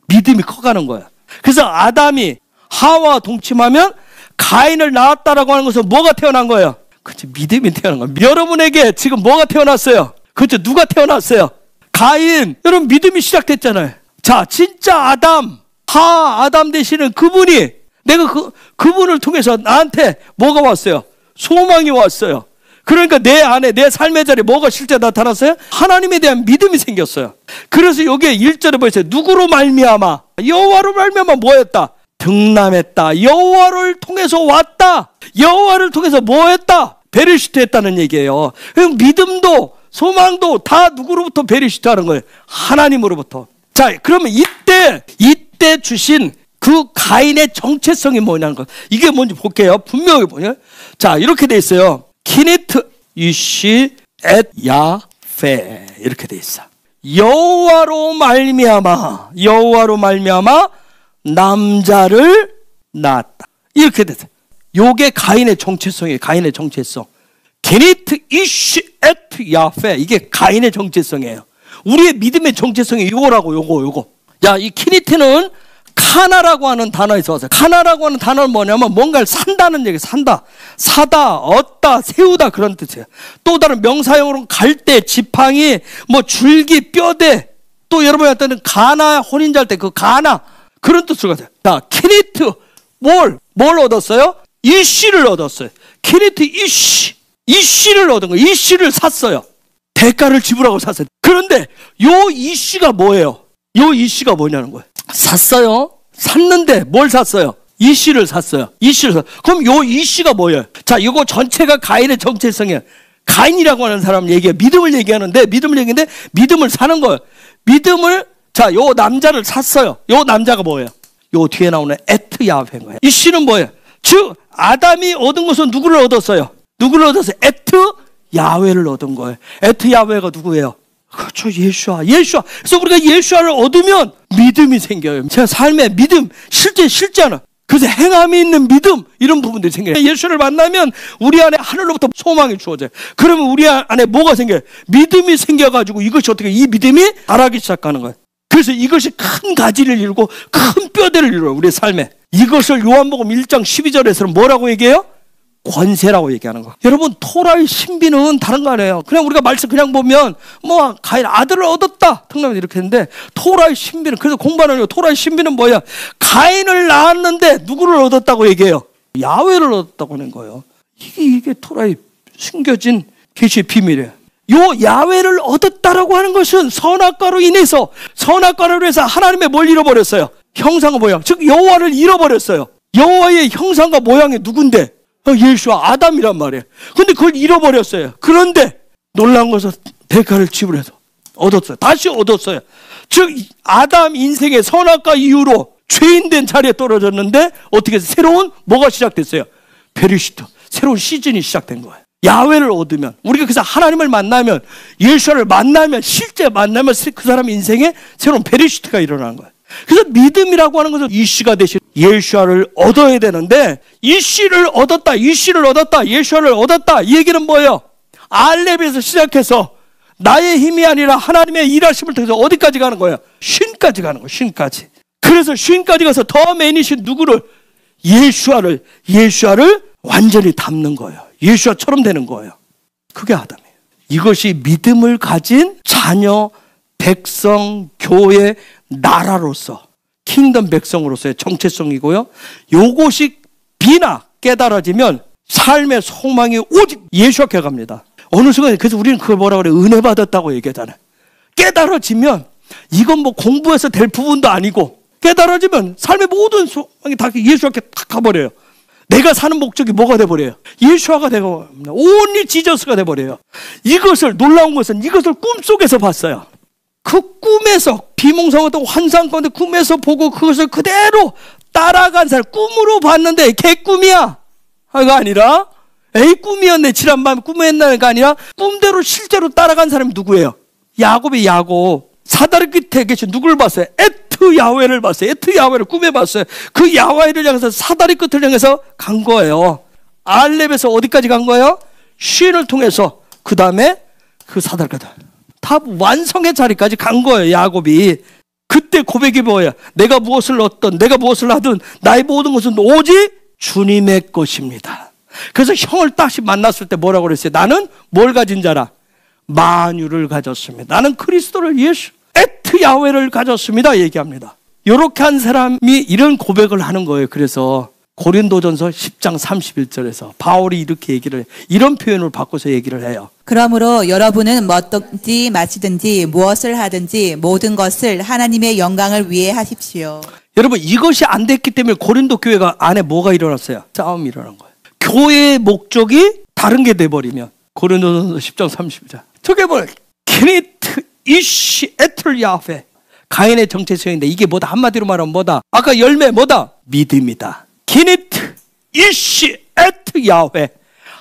Speaker 1: 믿음이 커가는 거예요. 그래서 아담이 하와와 동침하면 가인을 낳았다라고 하는 것은 뭐가 태어난 거예요? 그렇죠. 믿음이 태어난 거예요. 여러분에게 지금 뭐가 태어났어요? 그렇죠. 누가 태어났어요? 가인. 여러분 믿음이 시작됐잖아요. 자, 진짜 아담 되시는 그분이 내가 그분을 통해서 나한테 뭐가 왔어요? 소망이 왔어요. 그러니까 내 안에 내 삶의 자리에 뭐가 실제 나타났어요? 하나님에 대한 믿음이 생겼어요. 그래서 여기에 1절에 보세요. 누구로 말미암아? 여호와로 말미암아 뭐했다? 등남했다. 여호와를 통해서 왔다. 여호와를 통해서 뭐했다? 베리시트 했다는 얘기예요. 믿음도 소망도 다 누구로부터 베리시트 하는 거예요? 하나님으로부터. 자, 그러면 이때 주신 그 가인의 정체성이 뭐냐는 거. 이게 뭔지 볼게요. 분명히 보냐. 자, 이렇게 돼 있어요. 키니트 이시 엣 야페 이렇게 돼 있어. 여호와로 말미암아 남자를 낳았다. 이렇게 됐어요. 요게 가인의 정체성이에요. 가인의 정체성. 키니트 이시 엣 야페 이게 가인의 정체성이에요. 우리의 믿음의 정체성이 요거라고 요거. 야, 이 키니트는 카나라고 하는 단어에서 왔어요. 카나라고 하는 단어는 뭐냐면 뭔가를 산다는 얘기예요. 산다. 사다, 얻다, 세우다 그런 뜻이에요. 또 다른 명사용으로는 갈대, 지팡이, 뭐 줄기, 뼈대, 또 여러분한테는 가나, 혼인자 할 때 그 가나 그런 뜻으로 가세요. 자, 키니트 뭘 얻었어요? 이씨를 얻었어요. 키니트 이씨를 얻은 거예요. 이씨를 샀어요. 대가를 지불하고 샀어요. 그런데 요 이씨가 뭐예요? 요 이씨가 뭐냐는 거예요. 샀어요. 샀는데 뭘 샀어요? 이씨를 샀어요. 그럼 요 이씨가 뭐예요? 자, 이거 전체가 가인의 정체성이에요. 가인이라고 하는 사람 얘기해요. 믿음을 얘기하는데 믿음을 사는 거예요. 자, 요 남자를 샀어요. 요 남자가 뭐예요? 요 뒤에 나오는 에트 야훼인 거예요. 이씨는 뭐예요? 즉 아담이 얻은 것은 누구를 얻었어요? 에트 야훼를 얻은 거예요. 에트 야훼가 누구예요? 그렇죠. 예수아. 그래서 우리가 예수아를 얻으면 믿음이 생겨요. 제 삶에 믿음, 실제하는. 그래서 행함이 있는 믿음, 이런 부분들이 생겨요. 예수를 만나면 우리 안에 하늘로부터 소망이 주어져요. 그러면 우리 안에 뭐가 생겨요? 믿음이 생겨가지고 이것이 어떻게, 이 믿음이 자라기 시작하는 거예요. 그래서 이것이 큰 가지를 이루고 큰 뼈대를 이루어요. 우리의 삶에. 이것을 요한복음 1장 12절에서는 뭐라고 얘기해요? 권세라고 얘기하는 거. 여러분, 토라의 신비는 다른 거 아니에요. 그냥 우리가 말씀 그냥 보면 뭐 가인 아들을 얻었다 등나면 이렇게 했는데, 토라의 신비는, 그래서 공부하는 거, 토라의 신비는 뭐야? 가인을 낳았는데 누구를 얻었다고 얘기해요? 야훼를 얻었다고 하는 거예요. 이게 토라의 숨겨진 계시의 비밀이에요. 요 야훼를 얻었다라고 하는 것은 선악과로 인해서 하나님의 뭘 잃어버렸어요? 형상과 모양, 즉 여호와를 잃어버렸어요. 여호와의 형상과 모양이 누군데? 예수와 아담이란 말이에요. 근데 그걸 잃어버렸어요. 그런데 놀라운 것은 대가를 지불해서 얻었어요. 다시 얻었어요. 즉 아담 인생의 선악과 이후로 죄인된 자리에 떨어졌는데 어떻게 해서 새로운 뭐가 시작됐어요? 베리시트, 새로운 시즌이 시작된 거예요. 야훼를 얻으면, 우리가 그래서 하나님을 만나면, 예수를 만나면, 실제 만나면 그 사람 인생에 새로운 베리시트가 일어나는 거예요. 그래서 믿음이라고 하는 것은 이씨가 되신 예수를 얻어야 되는데, 이씨를 얻었다, 예수를 얻었다, 이 얘기는 뭐예요? 알렙에서 시작해서 나의 힘이 아니라 하나님의 일하심을 통해서 어디까지 가는 거예요? 쉰까지 가는 거예요. 쉰까지. 그래서 쉰까지 가서 더 맨이신 누구를? 예수를 완전히 닮는 거예요. 예수처럼 되는 거예요. 그게 아담이에요. 이것이 믿음을 가진 자녀, 백성, 교회, 나라로서 킹덤 백성으로서의 정체성이고요. 요것이 비나 깨달아지면 삶의 소망이 오직 예수께 갑니다. 어느 순간에 그래서 우리는 그걸 뭐라 그래? 은혜 받았다고 얘기하잖아요. 깨달아지면 이건 뭐 공부해서 될 부분도 아니고 깨달아지면 삶의 모든 소망이 다 예수께 탁 가버려요. 내가 사는 목적이 뭐가 돼버려요? 예수화가 되고 온리 지저스가 돼버려요. 이것을 놀라운 것은 이것을 꿈속에서 봤어요. 그 꿈에서 비몽사몽 환상 가운데 꿈에서 보고 그것을 그대로 따라간 사람, 꿈으로 봤는데 개꿈이야. 가 아니라 에이 꿈이었네, 지난밤 꿈이었나가 아니라 꿈대로 실제로 따라간 사람이 누구예요? 야곱이 야곱. 사다리 끝에 계신 누구를 봤어요? 에트 야훼를 봤어요. 에트 야훼를 꿈에 봤어요. 그 야훼를 향해서 사다리 끝을 향해서 간 거예요. 알렙에서 어디까지 간 거예요? 쉰을 통해서 그 다음에 그 사다리 끝 다 완성의 자리까지 간 거예요. 야곱이. 그때 고백이 뭐예요? 내가 무엇을 얻든 내가 무엇을 하든 나의 모든 것은 오직 주님의 것입니다. 그래서 형을 다시 만났을 때 뭐라고 그랬어요? 나는 뭘 가진 자라? 만유를 가졌습니다. 나는 그리스도를 예수 에트 야훼를 가졌습니다. 얘기합니다. 이렇게 한 사람이 이런 고백을 하는 거예요. 그래서 고린도전서 10장 31절에서 바울이 이렇게 얘기를 해요. 이런 표현을 바꿔서 얘기를 해요.
Speaker 2: 그러므로 여러분은 뭐든지 마시든지 무엇을 하든지 모든 것을 하나님의 영광을 위해 하십시오.
Speaker 1: 여러분 이것이 안 됐기 때문에 고린도 교회가 안에 뭐가 일어났어요? 싸움이 일어난 거예요. 교회의 목적이 다른 게 돼버리면 고린도전서 10장 30절 저게 뭐예요? 키니트 이시 에틀 야훼 가인의 정체성인데 이게 뭐다? 한마디로 말하면 뭐다? 아까 열매 뭐다? 믿음이다. 키니트 이시 에트 야훼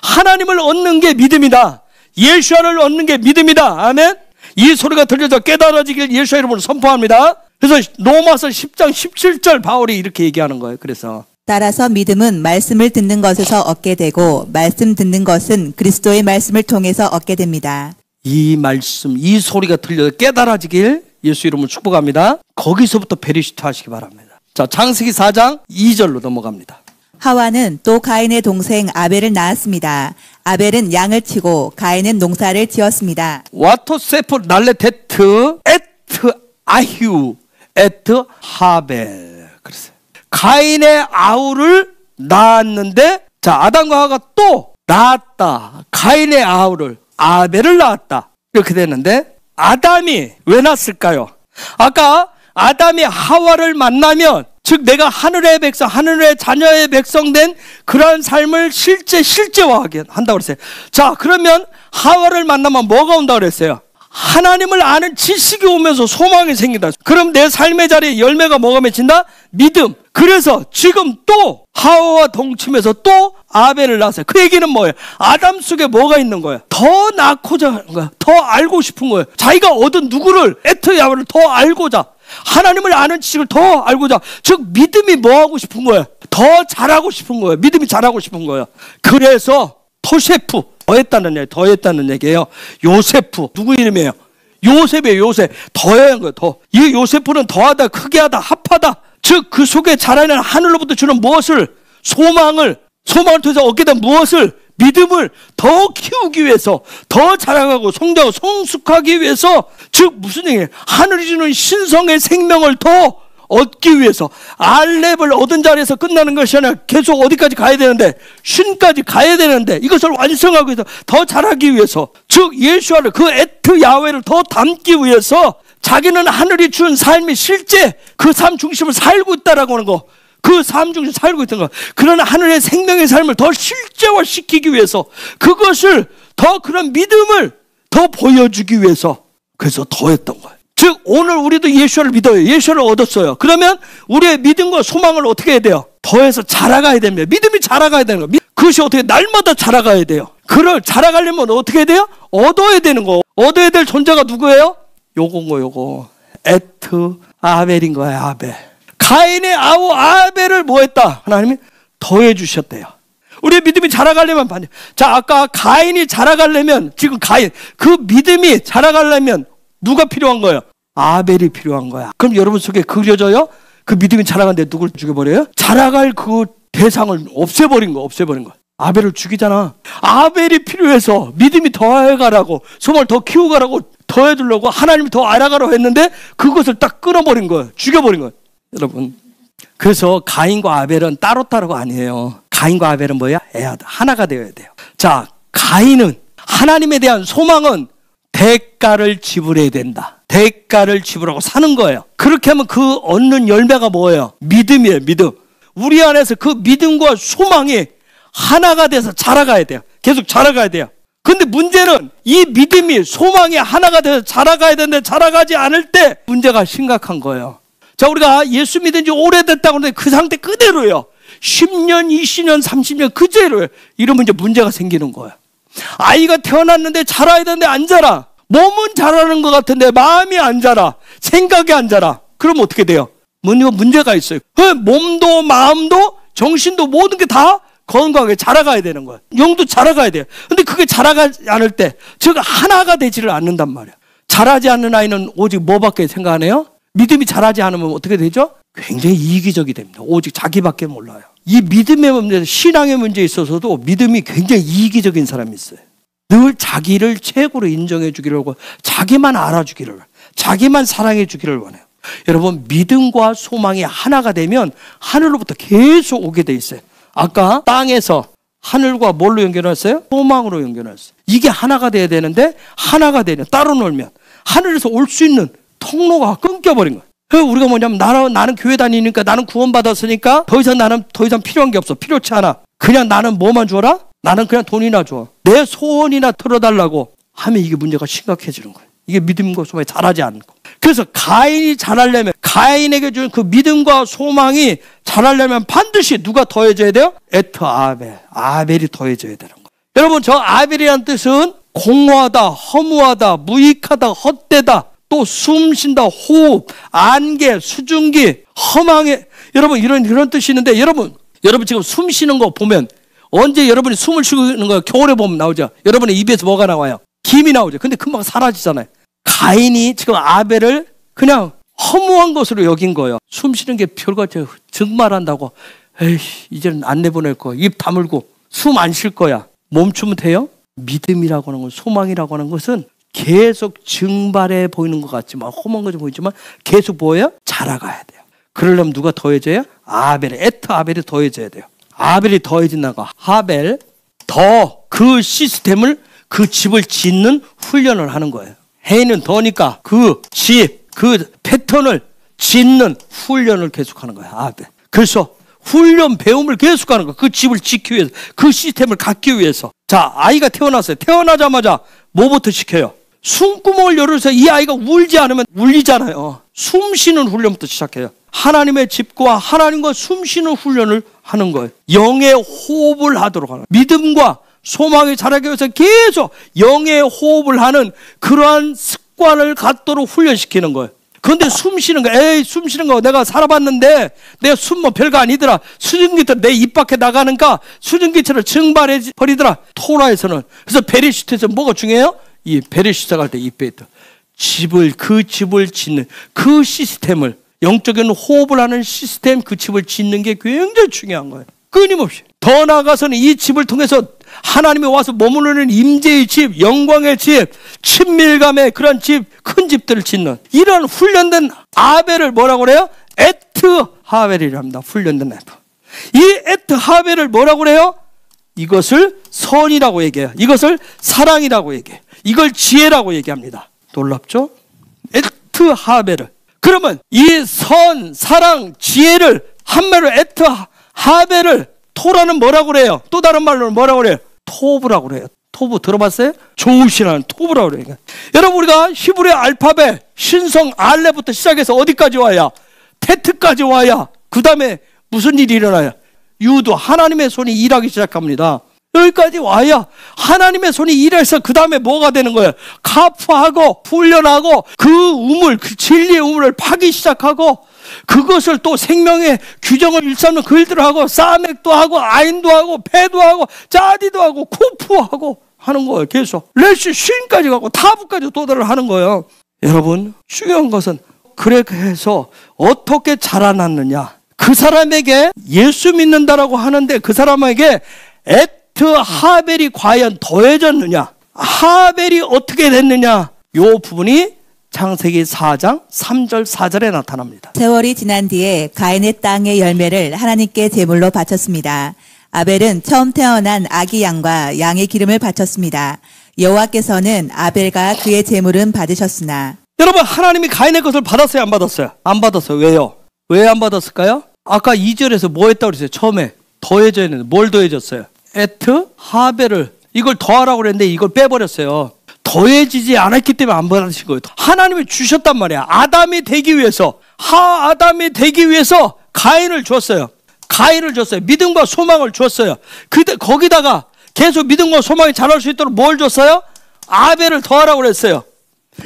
Speaker 1: 하나님을 얻는 게 믿음이다. 예수를 얻는 게 믿음이다. 아멘. 이 소리가 들려져 깨달아지길 예수의 이름으로 선포합니다. 그래서 로마서 10장 17절 바울이 이렇게 얘기하는 거예요. 그래서
Speaker 2: 따라서 믿음은 말씀을 듣는 것에서 얻게 되고 말씀 듣는 것은 그리스도의 말씀을 통해서 얻게 됩니다.
Speaker 1: 이 말씀, 이 소리가 들려서 깨달아지길 예수 이름으로 축복합니다. 거기서부터 베리시트 하시기 바랍니다. 자, 창세기 4장 2절로 넘어갑니다.
Speaker 2: 하와는 또 가인의 동생 아벨을 낳았습니다. 아벨은 양을 치고 가인은 농사를 지었습니다.
Speaker 1: 와토세프 날레테트 에트 아휴 에트 하벨. 그랬어요. 가인의 아우를 낳았는데 자 아담과 하와가 또 낳았다. 가인의 아우를 아벨을 낳았다. 이렇게 됐는데 아담이 왜 낳았을까요? 아까 아담이 하와를 만나면 즉 내가 하늘의 백성, 하늘의 자녀의 백성 된 그러한 삶을 실제화하게 한다고 그랬어요. 자 그러면 하와를 만나면 뭐가 온다고 그랬어요? 하나님을 아는 지식이 오면서 소망이 생긴다. 그럼 내 삶의 자리에 열매가 뭐가 맺힌다? 믿음. 그래서 지금 또 하와와 동침해서 또 아벨을 낳았어요. 그 얘기는 뭐예요? 아담 속에 뭐가 있는 거예요? 더 낳고자 하는 거예요. 더 알고 싶은 거예요. 자기가 얻은 누구를 에트 야훼를 더 알고자 하나님을 아는 지식을 더 알고자 즉 믿음이 뭐 하고 싶은 거예요? 더 잘하고 싶은 거예요. 믿음이 잘하고 싶은 거예요. 그래서 토셰프 더했다는 얘기예요. 요세프 누구 이름이에요? 요셉이에요. 요셉 더해야 한 거예요. 더. 이 요세프는 더하다, 크게 하다, 합하다. 즉 그 속에 자라는 하늘로부터 주는 무엇을 소망을 통해서 얻게 된 무엇을 믿음을 더 키우기 위해서 더 자라가고 성장하고 성숙하기 위해서 즉 무슨 얘기예요? 하늘이 주는 신성의 생명을 더 얻기 위해서 알렙을 얻은 자리에서 끝나는 것이 아니라 계속 어디까지 가야 되는데 쉰까지 가야 되는데 이것을 완성하기 위해서 더 자라기 위해서 즉 예수를 그 에트 야훼를 더 담기 위해서 자기는 하늘이 준 삶이 실제 그 삶 중심을 살고 있다라고 하는 거 그 삶 중심 살고 있던 거 그러나 하늘의 생명의 삶을 더 실제화시키기 위해서 그것을 더 그런 믿음을 더 보여주기 위해서 그래서 더했던 거예요. 즉 오늘 우리도 예수를 믿어요. 예수를 얻었어요. 그러면 우리의 믿음과 소망을 어떻게 해야 돼요? 더해서 자라가야 됩니다. 믿음이 자라가야 되는 거예요. 그것이 어떻게 날마다 자라가야 돼요. 그걸 자라가려면 어떻게 해야 돼요? 얻어야 되는 거. 얻어야 될 존재가 누구예요? 요거 에트 아벨인 거예요. 아벨. 가인의 아우 아벨을 뭐 했다? 하나님이 더해 주셨대요. 우리의 믿음이 자라가려면 자, 아까 가인이 자라가려면 지금 가인 그 믿음이 자라가려면 누가 필요한 거예요? 아벨이 필요한 거야. 그럼 여러분 속에 그려져요? 그 믿음이 자라가는데 누굴 죽여버려요? 자라갈 그 대상을 없애버린 거. 아벨을 죽이잖아. 아벨이 필요해서 믿음이 더해가라고, 소망을 더 키워가라고, 더해주려고 하나님이 더 알아가라고 했는데 그것을 딱 끊어버린 거예요. 죽여버린 거예요. 여러분, 그래서 가인과 아벨은 따로따로가 아니에요. 가인과 아벨은 뭐야? 하나가 되어야 돼요. 자, 가인은 하나님에 대한 소망은 대가를 지불해야 된다. 대가를 지불하고 사는 거예요. 그렇게 하면 그 얻는 열매가 뭐예요? 믿음이에요. 믿음. 우리 안에서 그 믿음과 소망이 하나가 돼서 자라가야 돼요. 계속 자라가야 돼요. 근데 문제는 이 믿음이 소망이 하나가 돼서 자라가야 되는데 자라가지 않을 때 문제가 심각한 거예요. 자, 우리가 예수 믿은 지 오래됐다고 하는데 그 상태 그대로예요. 10년, 20년, 30년 그대로예요. 이러면 이제 문제가 생기는 거예요. 아이가 태어났는데 자라야 되는데 안 자라. 몸은 자라는 것 같은데 마음이 안 자라. 생각이 안 자라. 그럼 어떻게 돼요? 문제가 있어요. 몸도 마음도 정신도 모든 게 다 건강하게 자라가야 되는 거예요. 영도 자라가야 돼요. 근데 그게 자라가지 않을 때, 즉 하나가 되지를 않는단 말이에요. 자라지 않는 아이는 오직 뭐밖에 생각 안 해요? 믿음이 자라지 않으면 어떻게 되죠? 굉장히 이기적이 됩니다. 오직 자기밖에 몰라요. 이 믿음의 문제, 신앙의 문제에 있어서도 믿음이 굉장히 이기적인 사람이 있어요. 늘 자기를 최고로 인정해 주기를 하고 자기만 알아주기를, 자기만 사랑해 주기를 원해요. 여러분, 믿음과 소망이 하나가 되면 하늘로부터 계속 오게 돼 있어요. 아까 땅에서 하늘과 뭘로 연결했어요? 소망으로 연결했어요. 이게 하나가 돼야 되는데 하나가 되면 따로 놀면 하늘에서 올 수 있는 통로가 끊겨버린 거예요. 우리가 뭐냐면 나는 교회 다니니까 나는 구원받았으니까 더 이상 필요한 게 없어. 필요치 않아. 그냥 나는 뭐만 줘라? 나는 그냥 돈이나 줘. 내 소원이나 틀어달라고 하면 이게 문제가 심각해지는 거예요. 이게 믿음과 소망이 자라지 않고. 그래서 가인이 자라려면, 가인에게 준 그 믿음과 소망이 자라려면 반드시 누가 더해져야 돼요? 에트 아벨. 아벨이 더해져야 되는 거예요. 여러분, 저 아벨이라는 뜻은 공허하다, 허무하다, 무익하다, 헛되다, 또 숨쉰다, 호흡, 안개, 수증기, 허망해. 여러분, 이런 뜻이 있는데, 여러분 지금 숨 쉬는 거 보면 언제 여러분이 숨을 쉬는 거예요? 겨울에 보면 나오죠. 여러분의 입에서 뭐가 나와요? 김이 나오죠. 근데 금방 사라지잖아요. 가인이 지금 아벨을 그냥 허무한 것으로 여긴 거예요. 숨 쉬는 게 별거지. 증말한다고. 에이씨, 이제는 안 내보낼 거야. 입 다물고 숨 안 쉴 거야. 멈추면 돼요? 믿음이라고 하는 건, 소망이라고 하는 것은 계속 증발해 보이는 것 같지만, 험한 것이 보이지만 계속 뭐예요? 자라가야 돼요. 그러려면 누가 더해져요? 에트 아벨이 더해져야 돼요. 아벨이 더해진다고 하벨 더 그 시스템을, 그 집을 짓는 훈련을 하는 거예요. 해는 더니까 그 집, 그 패턴을 짓는 훈련을 계속하는 거예요. 아벨. 그래서 훈련, 배움을 계속하는 거예요. 그 집을 짓기 위해서, 그 시스템을 갖기 위해서. 자, 아이가 태어났어요. 태어나자마자 뭐부터 시켜요? 숨구멍을 열어서 이 아이가 울지 않으면 울리잖아요. 숨 쉬는 훈련부터 시작해요. 하나님의 집과 하나님과 숨 쉬는 훈련을 하는 거예요. 영의 호흡을 하도록 하는 거예요. 믿음과 소망이 자라기 위해서 계속 영의 호흡을 하는 그러한 습관을 갖도록 훈련시키는 거예요. 그런데 숨 쉬는 거, 숨 쉬는 거 내가 살아봤는데 내가 숨 뭐 별거 아니더라. 수증기처럼 내 입 밖에 나가는가 수증기처럼 증발해 버리더라. 토라에서는. 그래서 베레시트에서 뭐가 중요해요? 이 베레시트 할 때 입에 있다. 그 집을 짓는 그 시스템을, 영적인 호흡을 하는 시스템, 그 집을 짓는 게 굉장히 중요한 거예요. 끊임없이. 더 나아가서는 이 집을 통해서 하나님이 와서 머무르는 임재의 집, 영광의 집, 친밀감의 그런 집, 큰 집들을 짓는 이런 훈련된 아벨을 뭐라고 그래요? 에트 하벨이라고 합니다. 훈련된 에트. 이 에트 하벨을 뭐라고 그래요? 이것을 선이라고 얘기해요. 이것을 사랑이라고 얘기해요. 이걸 지혜라고 얘기합니다. 놀랍죠? 에트 하벨을. 그러면 이 선, 사랑, 지혜를 한말로 에트 하벨을 토라는 뭐라고 그래요? 또 다른 말로는 뭐라고 그래요? 토브라고 그래요. 토부 들어봤어요? 좋으시라는 토부라고 그래요. 여러분 우리가 히브리 알파벳 신성 알레부터 시작해서 어디까지 와야? 테트까지 와야 그 다음에 무슨 일이 일어나요? 유도 하나님의 손이 일하기 시작합니다. 여기까지 와야 하나님의 손이 일해서 그 다음에 뭐가 되는 거예요? 카프하고 훈련하고 그 우물, 그 진리의 우물을 파기 시작하고 그것을 또 생명의 규정을 일삼는 글들을 하고 사맥도 하고 아인도 하고 패도 하고 짜디도 하고 코프하고 하는 거예요. 계속 레시 쉰까지 가고 타부까지 도달을 하는 거예요. 여러분 중요한 것은 그렇게 해서 어떻게 자라났느냐. 그 사람에게 예수 믿는다라고 하는데 그 사람에게 하벨이 과연 더해졌느냐, 하벨이 어떻게 됐느냐, 이 부분이 창세기 4장 3절 4절에 나타납니다.
Speaker 2: 세월이 지난 뒤에 가인의 땅의 열매를 하나님께 제물로 바쳤습니다. 아벨은 처음 태어난 아기 양과 양의 기름을 바쳤습니다. 여호와께서는 아벨과 그의 제물은 받으셨으나.
Speaker 1: 여러분 하나님이 가인의 것을 받았어요, 안 받았어요? 안 받았어요. 왜요? 왜 안 받았을까요? 아까 2절에서 뭐 했다고 그랬어요? 처음에 더해져 있는데 뭘 더해졌어요? 하벨을 이걸 더하라고 그랬는데 이걸 빼버렸어요. 더해지지 않았기 때문에 안 받으신 거예요. 하나님이 주셨단 말이야. 아담이 되기 위해서, 아담이 되기 위해서 가인을 줬어요. 가인을 줬어요. 믿음과 소망을 줬어요. 그때 거기다가 계속 믿음과 소망이 자랄 수 있도록 뭘 줬어요? 아벨을 더하라고 그랬어요.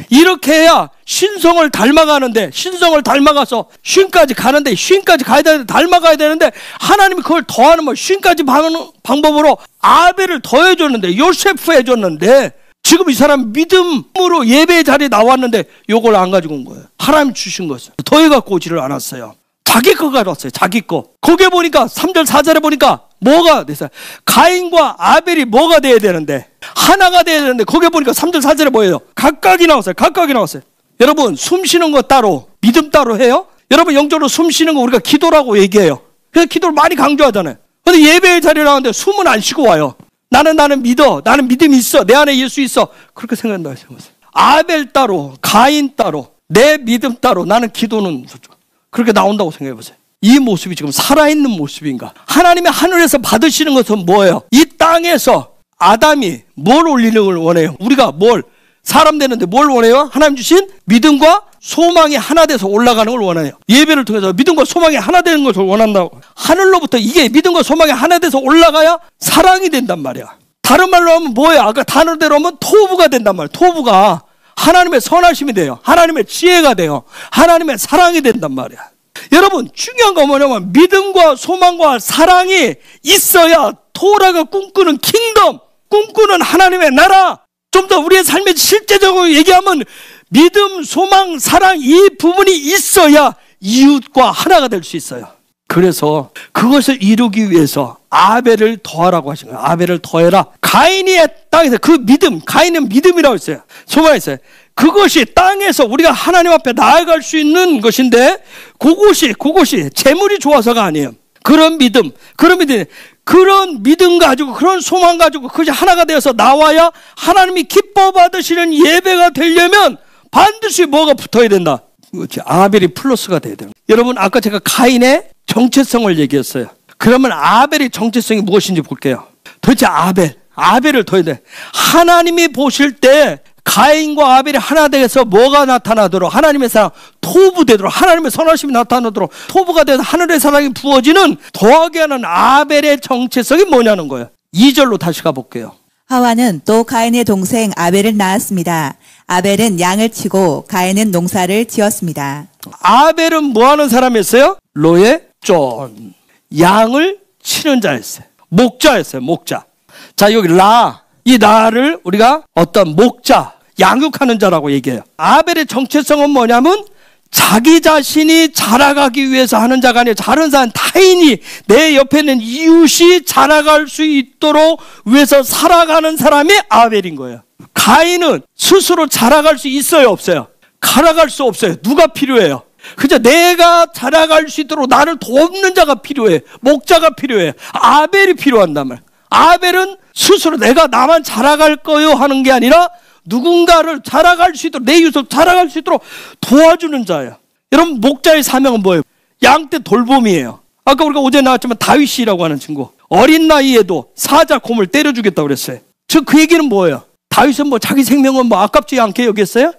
Speaker 1: 이렇게 해야 신성을 닮아가는데, 신성을 닮아가서 쉰까지 가는데, 쉰까지 가야 되는데, 닮아가야 되는데 하나님이 그걸 더하는 뭐 쉰까지 방법으로 아벨을 더해줬는데, 요세프 해줬는데, 지금 이 사람 믿음으로 예배의 자리에 나왔는데 요걸 안 가지고 온 거예요. 하나님 주신 것을 더해 갖고 오지를 않았어요. 자기 거 가져왔어요. 자기 거. 거기에 보니까 3절 4절에 보니까 뭐가 됐어요? 가인과 아벨이 뭐가 돼야 되는데, 하나가 돼야 되는데, 거기에 보니까 3절 4절에 뭐예요? 각각이 나왔어요. 각각이 나왔어요. 여러분 숨 쉬는 거 따로, 믿음 따로 해요? 여러분 영적으로 숨 쉬는 거 우리가 기도라고 얘기해요. 그래서 기도를 많이 강조하잖아요. 근데 예배의 자리에 나왔는데 숨은 안 쉬고 와요. 나는 믿어. 나는 믿음이 있어. 내 안에 예수 있어. 그렇게 생각한다고 생각하세요. 아벨 따로, 가인 따로, 내 믿음 따로, 나는 기도는 그렇게 나온다고 생각해 보세요. 이 모습이 지금 살아있는 모습인가? 하나님의 하늘에서 받으시는 것은 뭐예요? 이 땅에서 아담이 뭘 올리는 걸 원해요? 우리가 뭘? 사람 되는데 뭘 원해요? 하나님 주신 믿음과 소망이 하나 돼서 올라가는 걸 원해요. 예배를 통해서 믿음과 소망이 하나 되는 것을 원한다고. 하늘로부터 이게 믿음과 소망이 하나 돼서 올라가야 사랑이 된단 말이야. 다른 말로 하면 뭐예요? 아까 단어대로 하면 토부가 된단 말이야. 토부가 하나님의 선하심이 돼요. 하나님의 지혜가 돼요. 하나님의 사랑이 된단 말이야. 여러분 중요한 건 뭐냐면 믿음과 소망과 사랑이 있어야 토라가 꿈꾸는 킹덤, 꿈꾸는 하나님의 나라, 좀 더 우리의 삶에 실제적으로 얘기하면 믿음, 소망, 사랑 이 부분이 있어야 이웃과 하나가 될 수 있어요. 그래서 그것을 이루기 위해서 아벨을 더하라고 하신 거예요. 아벨을 더해라. 가인이 땅에서 그 믿음, 가인은 믿음이라고 했어요. 소망이 있어요. 그것이 땅에서 우리가 하나님 앞에 나아갈 수 있는 것인데 그것이 재물이 좋아서가 아니에요. 그런 믿음 가지고 그런 소망 가지고 그것이 하나가 되어서 나와야 하나님이 기뻐 받으시는 예배가 되려면 반드시 뭐가 붙어야 된다. 아벨이 플러스가 돼야 돼요. 여러분 아까 제가 가인의 정체성을 얘기했어요. 그러면 아벨의 정체성이 무엇인지 볼게요. 도대체 아벨을 더해야 돼. 하나님이 보실 때 가인과 아벨이 하나 되어서 뭐가 나타나도록, 하나님의 사랑 토부되도록, 하나님의 선하심이 나타나도록 토부가 되어서 하늘의 사랑이 부어지는 더하게 하는 아벨의 정체성이 뭐냐는 거예요. 2절로 다시 가볼게요.
Speaker 2: 하와는 또 가인의 동생 아벨을 낳았습니다. 아벨은 양을 치고 가인은 농사를 지었습니다.
Speaker 1: 아벨은 뭐하는 사람이었어요? 로에존, 양을 치는 자였어요. 목자였어요. 목자. 자 여기 이 나를 우리가 어떤 목자, 양육하는 자라고 얘기해요. 아벨의 정체성은 뭐냐면 자기 자신이 자라가기 위해서 하는 자가 아니라 다른 사람, 타인이, 내 옆에 있는 이웃이 자라갈 수 있도록 위해서 살아가는 사람이 아벨인 거예요. 가인은 스스로 자라갈 수 있어요, 없어요? 자라갈 수 없어요. 누가 필요해요? 그저 내가 자라갈 수 있도록 나를 돕는 자가 필요해. 목자가 필요해. 아벨이 필요한단 말이에요. 아벨은 스스로 내가 나만 자라갈 거요 하는 게 아니라 누군가를 자라갈 수 있도록, 내 이웃을 자라갈 수 있도록 도와주는 자예요. 여러분 목자의 사명은 뭐예요? 양떼 돌봄이에요. 아까 우리가 어제 나왔지만 다윗이라고 하는 친구, 어린 나이에도 사자 곰을 때려 주겠다고 그랬어요. 즉 그 얘기는 뭐예요? 다윗은 뭐 자기 생명은 뭐 아깝지 않게 여겼어요?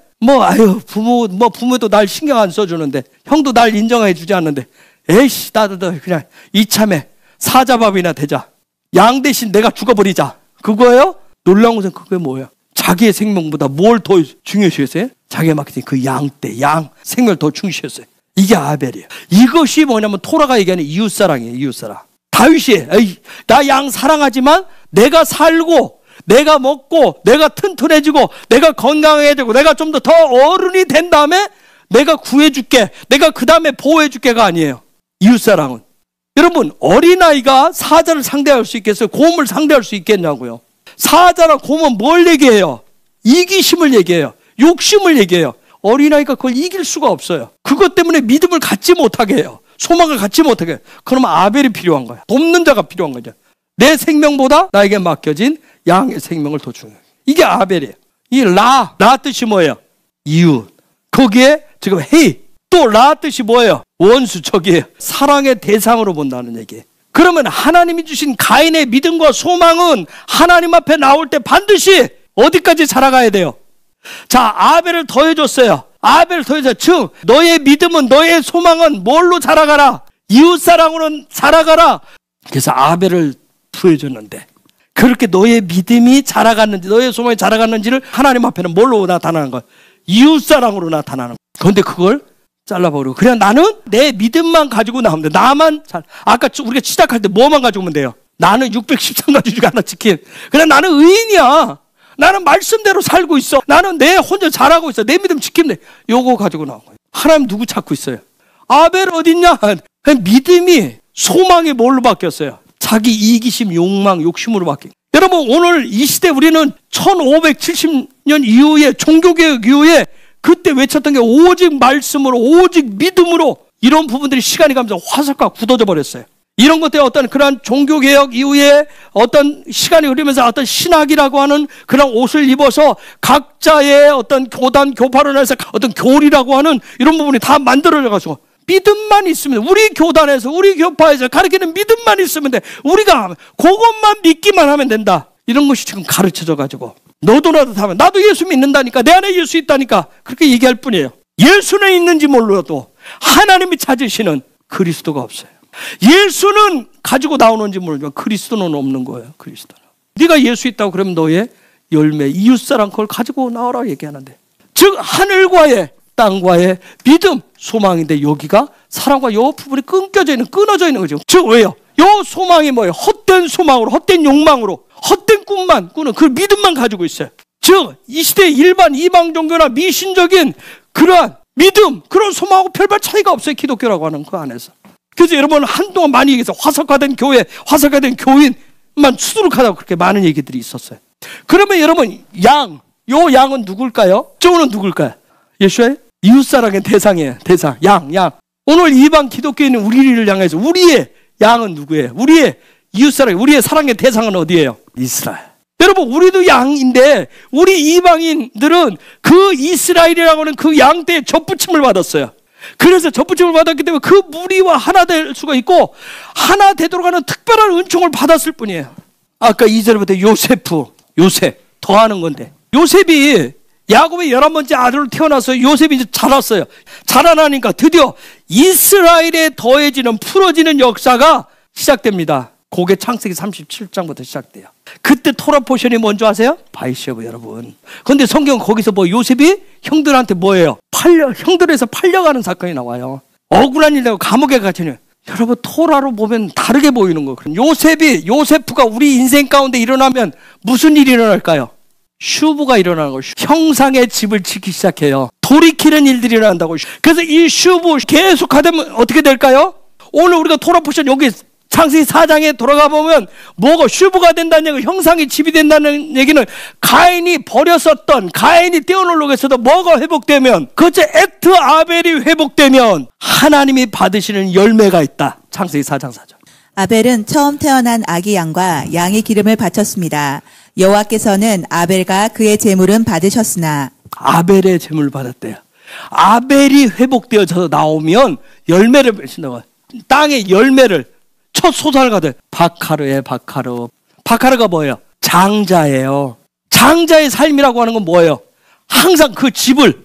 Speaker 1: 부모도 날 신경 안 써주는데, 형도 날 인정해 주지 않는데, 에이씨, 나도 그냥 이참에 사자밥이나 되자. 양 대신 내가 죽어버리자. 그거예요? 놀라운 것은 그게 뭐예요? 자기의 생명보다 뭘 더 중요시했어요? 자기가 맡긴 그 양 생명을 더 중시했어요. 이게 아벨이에요. 이것이 뭐냐면 토라가 얘기하는 이웃사랑이에요. 이웃사랑. 다윗이 나 양 사랑하지만 내가 살고 내가 먹고 내가 튼튼해지고 내가 건강해지고 내가 좀 더 어른이 된 다음에 내가 구해줄게, 내가 그 다음에 보호해줄게가 아니에요. 이웃사랑은. 여러분, 어린아이가 사자를 상대할 수 있겠어요? 곰을 상대할 수 있겠냐고요. 사자랑 곰은 뭘 얘기해요? 이기심을 얘기해요. 욕심을 얘기해요. 어린아이가 그걸 이길 수가 없어요. 그것 때문에 믿음을 갖지 못하게 해요. 소망을 갖지 못하게 해요. 그러면 아벨이 필요한 거야. 돕는 자가 필요한 거죠. 내 생명보다 나에게 맡겨진 양의 생명을 더 중요해요. 이게 아벨이에요. 이 라 뜻이 뭐예요? 이웃. 거기에 지금 헤이, 또 라 뜻이 뭐예요? 원수, 적이에요. 사랑의 대상으로 본다는 얘기예요. 그러면 하나님이 주신 가인의 믿음과 소망은 하나님 앞에 나올 때 반드시 어디까지 자라가야 돼요? 자, 아벨을 더해줬어요. 아벨을 더해줘. 즉 너의 믿음은, 너의 소망은 뭘로 자라가라? 이웃사랑으로 자라가라. 그래서 아벨을 부여줬는데, 그렇게 너의 믿음이 자라갔는지, 너의 소망이 자라갔는지를 하나님 앞에는 뭘로 나타나는 거예요? 이웃사랑으로 나타나는 거예요. 그런데 그걸 잘라버리고 그냥 나는 내 믿음만 가지고 나오면 돼. 나만 아까 우리가 시작할 때 뭐만 가지고 오면 돼요? 나는 613가지 중에 하나 지킨, 그냥 나는 의인이야, 나는 말씀대로 살고 있어, 나는 내 혼자 잘하고 있어, 내 믿음 지키면 돼. 요거 가지고 나온 거예요. 하나님 누구 찾고 있어요? 아벨 어딨냐? 믿음이 소망이 뭘로 바뀌었어요? 자기 이기심, 욕망, 욕심으로 바뀐. 여러분, 오늘 이 시대 우리는 1570년 이후에, 종교개혁 이후에 그때 외쳤던 게 오직 말씀으로, 오직 믿음으로, 이런 부분들이 시간이 가면서 화석화 굳어져 버렸어요. 이런 것들이 어떤 그런 종교개혁 이후에 어떤 시간이 흐르면서 어떤 신학이라고 하는 그런 옷을 입어서 각자의 어떤 교단, 교파론에서 어떤 교리라고 하는 이런 부분이 다 만들어져가지고, 믿음만 있으면, 우리 교단에서, 우리 교파에서 가르치는 믿음만 있으면 돼. 우리가 그것만 믿기만 하면 된다. 이런 것이 지금 가르쳐져가지고, 너도 나도 예수 믿는다니까, 내 안에 예수 있다니까, 그렇게 얘기할 뿐이에요. 예수는 있는지 몰라도 하나님이 찾으시는 그리스도가 없어요. 예수는 가지고 나오는지 모르지만 그리스도는 없는 거예요. 그리스도는. 네가 예수 있다고 그러면 너의 열매, 이웃사랑, 그걸 가지고 나오라고 얘기하는데, 즉 하늘과의 땅과의 믿음, 소망인데 여기가 사랑과 요 부분이 끊어져 있는 거죠. 즉 왜요? 요 소망이 뭐예요? 헛된 소망으로, 헛된 욕망으로, 헛된 꿈만 꾸는 그 믿음만 가지고 있어요. 즉 이 시대의 일반 이방 종교나 미신적인 그러한 믿음, 그런 소망하고 별반 차이가 없어요. 기독교라고 하는 그 안에서. 그래서 여러분, 한동안 많이 얘기해서 화석화된 교회, 화석화된 교인만 수두룩하다고 그렇게 많은 얘기들이 있었어요. 그러면 여러분, 요 양은 누굴까요? 저거는 누굴까요? 예수의 이웃사랑의 대상이에요. 대상, 양. 오늘 이방 기독교인은 우리를 향해서 우리의 양은 누구예요? 우리의 이웃사랑, 우리의 사랑의 대상은 어디예요? 이스라엘. 여러분, 우리도 양인데 우리 이방인들은 그 이스라엘이라고 하는 그 양 때에 젖붙임을 받았어요. 그래서 젖붙임을 받았기 때문에 그 무리와 하나 될 수가 있고, 하나 되도록 하는 특별한 은총을 받았을 뿐이에요. 아까 2절부터 요셉 더하는 건데, 요셉이 야곱의 11번째 아들로 태어나서 요셉이 이제 자랐어요. 자라나니까 드디어 이스라엘에 더해지는, 풀어지는 역사가 시작됩니다. 그게 창세기 37장부터 시작돼요. 그때 토라 포션이 뭔지 아세요? 바이셰브 여러분. 그런데 성경은 거기서 요셉이 형들한테 뭐예요? 형들에서 팔려가는 사건이 나와요. 억울한 일이라고 감옥에 갇히는. 여러분, 토라로 보면 다르게 보이는 거예요. 요세프가 우리 인생 가운데 일어나면 무슨 일이 일어날까요? 슈브가 일어나는 거예요. 형상의 집을 짓기 시작해요. 돌이키는 일들이 일어난다고. 그래서 이 슈브 계속하면 어떻게 될까요? 오늘 우리가 토라 포션 여기 창세기 4장에 돌아가 보면 뭐가 슈브가 된다는 얘기, 형상의 집이 된다는 얘기는 가인이 버렸었던, 가인이 떼어놓으려고 했어도 뭐가 회복되면, 그것이 액트 아벨이 회복되면 하나님이 받으시는 열매가 있다. 창세기 4장 4절.
Speaker 2: 아벨은 처음 태어난 아기 양과 양의 기름을 바쳤습니다. 여호와께서는 아벨과 그의 제물은 받으셨으나.
Speaker 1: 아벨의 제물을 받았대요. 아벨이 회복되어서 나오면 열매를 맺힌다고. 땅의 열매를, 첫 소살가들. 바카르가 뭐예요? 장자예요. 장자의 삶이라고 하는 건 뭐예요? 항상 그 집을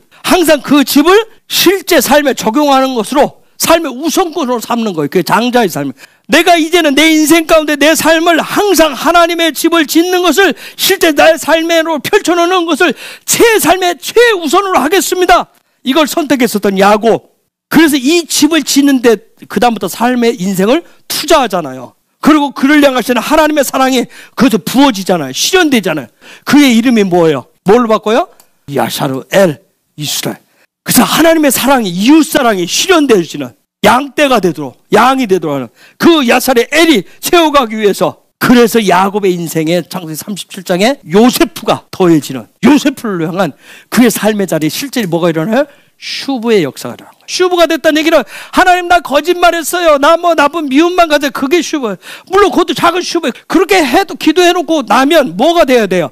Speaker 1: 실제 삶에 적용하는 것으로 삶의 우선권으로 삼는 거예요. 그게 장자의 삶. 내가 이제는 내 인생 가운데 내 삶을 항상 하나님의 집을 짓는 것을 실제 나의 삶으로 펼쳐놓는 것을 제 삶의 최우선으로 하겠습니다. 이걸 선택했었던 야곱. 그래서 이 집을 짓는데 그 다음부터 삶의 인생을 투자하잖아요. 그리고 그를 향하시는 하나님의 사랑이 그것에 부어지잖아요. 실현되잖아요. 그의 이름이 뭐예요? 뭘로 바꿔요? 야샤르 엘 이스라엘. 그래서 하나님의 사랑이, 이웃사랑이 실현되어지는 양떼가 되도록, 양이 되도록 하는 그 야샤르 엘이 세워가기 위해서, 그래서 야곱의 인생에 창세기 37장에 요세프가 더해지는, 요세프를 향한 그의 삶의 자리에 실제로 뭐가 일어나요? 슈브의 역사가 일어나는 거예요. 슈브가 됐다는 얘기는 하나님 나 거짓말했어요. 나 뭐 나쁜 미움만 가져. 그게 슈브. 물론 그것도 작은 슈브. 그렇게 해도 기도해놓고 나면 뭐가 돼야 돼요?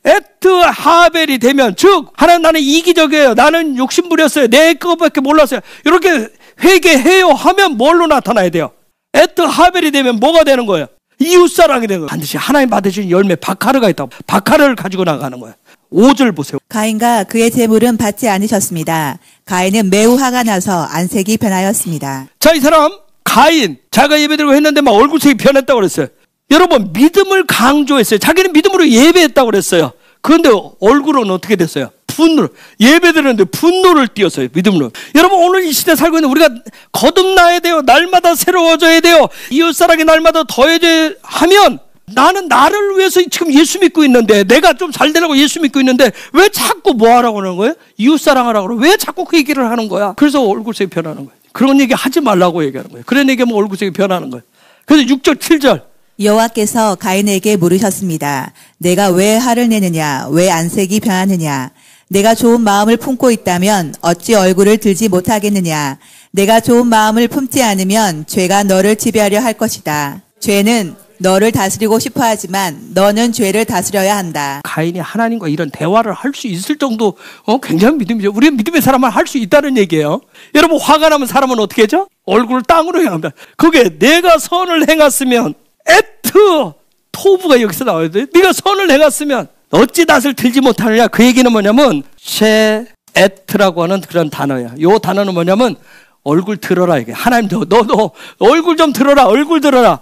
Speaker 1: 에트 하벨이 되면, 즉 하나님 나는 이기적이에요. 나는 욕심부렸어요. 내 것밖에 몰랐어요. 이렇게 회개해요 하면 뭘로 나타나야 돼요? 에트 하벨이 되면 뭐가 되는 거예요? 이웃사랑이 되는 거예요. 반드시 하나님 받으신 열매 바카르가 있다고. 바카르를 가지고 나가는 거예요. 5절 보세요.
Speaker 2: 가인과 그의 재물은 받지 않으셨습니다. 가인은 매우 화가 나서 안색이 변하였습니다.
Speaker 1: 자, 이 사람 가인 자가 예배드리고 했는데 막 얼굴색이 변했다고 그랬어요. 여러분, 믿음을 강조했어요. 자기는 믿음으로 예배했다고 그랬어요. 그런데 얼굴은 어떻게 됐어요? 분노. 예배드리는데 분노를 띄었어요. 믿음으로. 여러분, 오늘 이 시대 살고 있는 우리가 거듭나야 돼요. 날마다 새로워져야 돼요. 이웃사랑이 날마다 더해져야 하면, 나는 나를 위해서 지금 예수 믿고 있는데, 내가 좀 잘 되라고 예수 믿고 있는데 왜 자꾸 뭐 하라고 하는 거예요? 이웃사랑하라고 그러고 왜 자꾸 그 얘기를 하는 거야? 그래서 얼굴색이 변하는 거예요. 그런 얘기 하지 말라고 얘기하는 거예요. 그런 얘기하면 얼굴색이 변하는 거예요. 그래서 6절 7절
Speaker 2: 여호와께서 가인에게 물으셨습니다. 내가 왜 화를 내느냐? 왜 안색이 변하느냐? 내가 좋은 마음을 품고 있다면 어찌 얼굴을 들지 못하겠느냐? 내가 좋은 마음을 품지 않으면 죄가 너를 지배하려 할 것이다. 죄는 너를 다스리고 싶어 하지만 너는 죄를 다스려야 한다. 가인이
Speaker 1: 하나님과 이런 대화를 할 수 있을 정도 굉장히 믿음이죠. 우리는 믿음의 사람은 할 수 있다는 얘기예요. 여러분, 화가 나면 사람은 어떻게 하죠? 얼굴을 땅으로 향합니다. 그게 내가 선을 행했으면, 에트 토부가 여기서 나와야 돼. 네가 선을 행했으면 어찌 낯을 들지 못하느냐. 그 얘기는 뭐냐면 셰 에트라고 하는 그런 단어야. 이 단어는 뭐냐면 얼굴 들어라 이게. 하나님 너 얼굴 좀 들어라. 얼굴 들어라.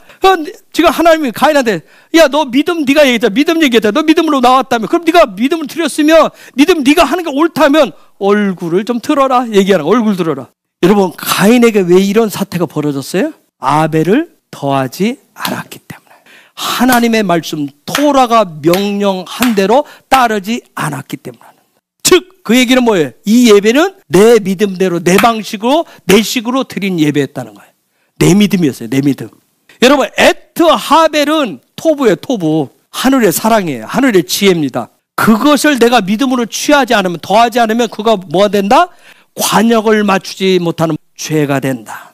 Speaker 1: 지금 하나님이 가인한테, 야 너 믿음 네가 얘기했다. 믿음 얘기했다. 너 믿음으로 나왔다며. 그럼 네가 믿음을 드렸으면, 믿음 네가 하는 게 옳다면 얼굴을 좀 들어라 얘기하는 거야. 얼굴 들어라. 여러분, 가인에게 왜 이런 사태가 벌어졌어요? 아벨을 더하지 않았기 때문에. 하나님의 말씀 토라가 명령한 대로 따르지 않았기 때문에. 즉 그 얘기는 뭐예요? 이 예배는 내 믿음대로, 내 방식으로, 내 식으로 드린 예배였다는 거예요. 내 믿음이었어요. 내 믿음. 여러분, 에트 하벨은 토부예요. 토부. 하늘의 사랑이에요. 하늘의 지혜입니다. 그것을 내가 믿음으로 취하지 않으면, 더하지 않으면 그가 뭐가 된다? 관역을 맞추지 못하는 죄가 된다.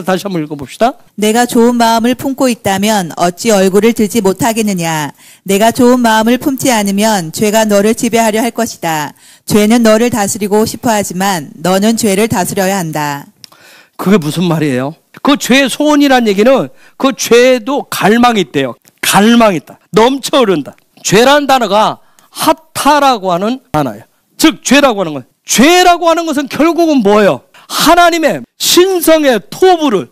Speaker 1: 다시 한번 읽어봅시다.
Speaker 2: 내가 좋은 마음을 품고 있다면 어찌 얼굴을 들지 못하겠느냐? 내가 좋은 마음을 품지 않으면 죄가 너를 지배하려 할 것이다. 죄는 너를 다스리고 싶어 하지만 너는 죄를 다스려야 한다.
Speaker 1: 그게 무슨 말이에요? 그 죄의 소원이란 얘기는 그 죄도 갈망이 있대요. 갈망이 있다. 넘쳐 흐른다. 죄라는 단어가 하타라고 하는 단어예요. 즉 죄라고 하는 거예요. 죄라고 하는 것은 결국은 뭐예요? 하나님의 신성의 토부를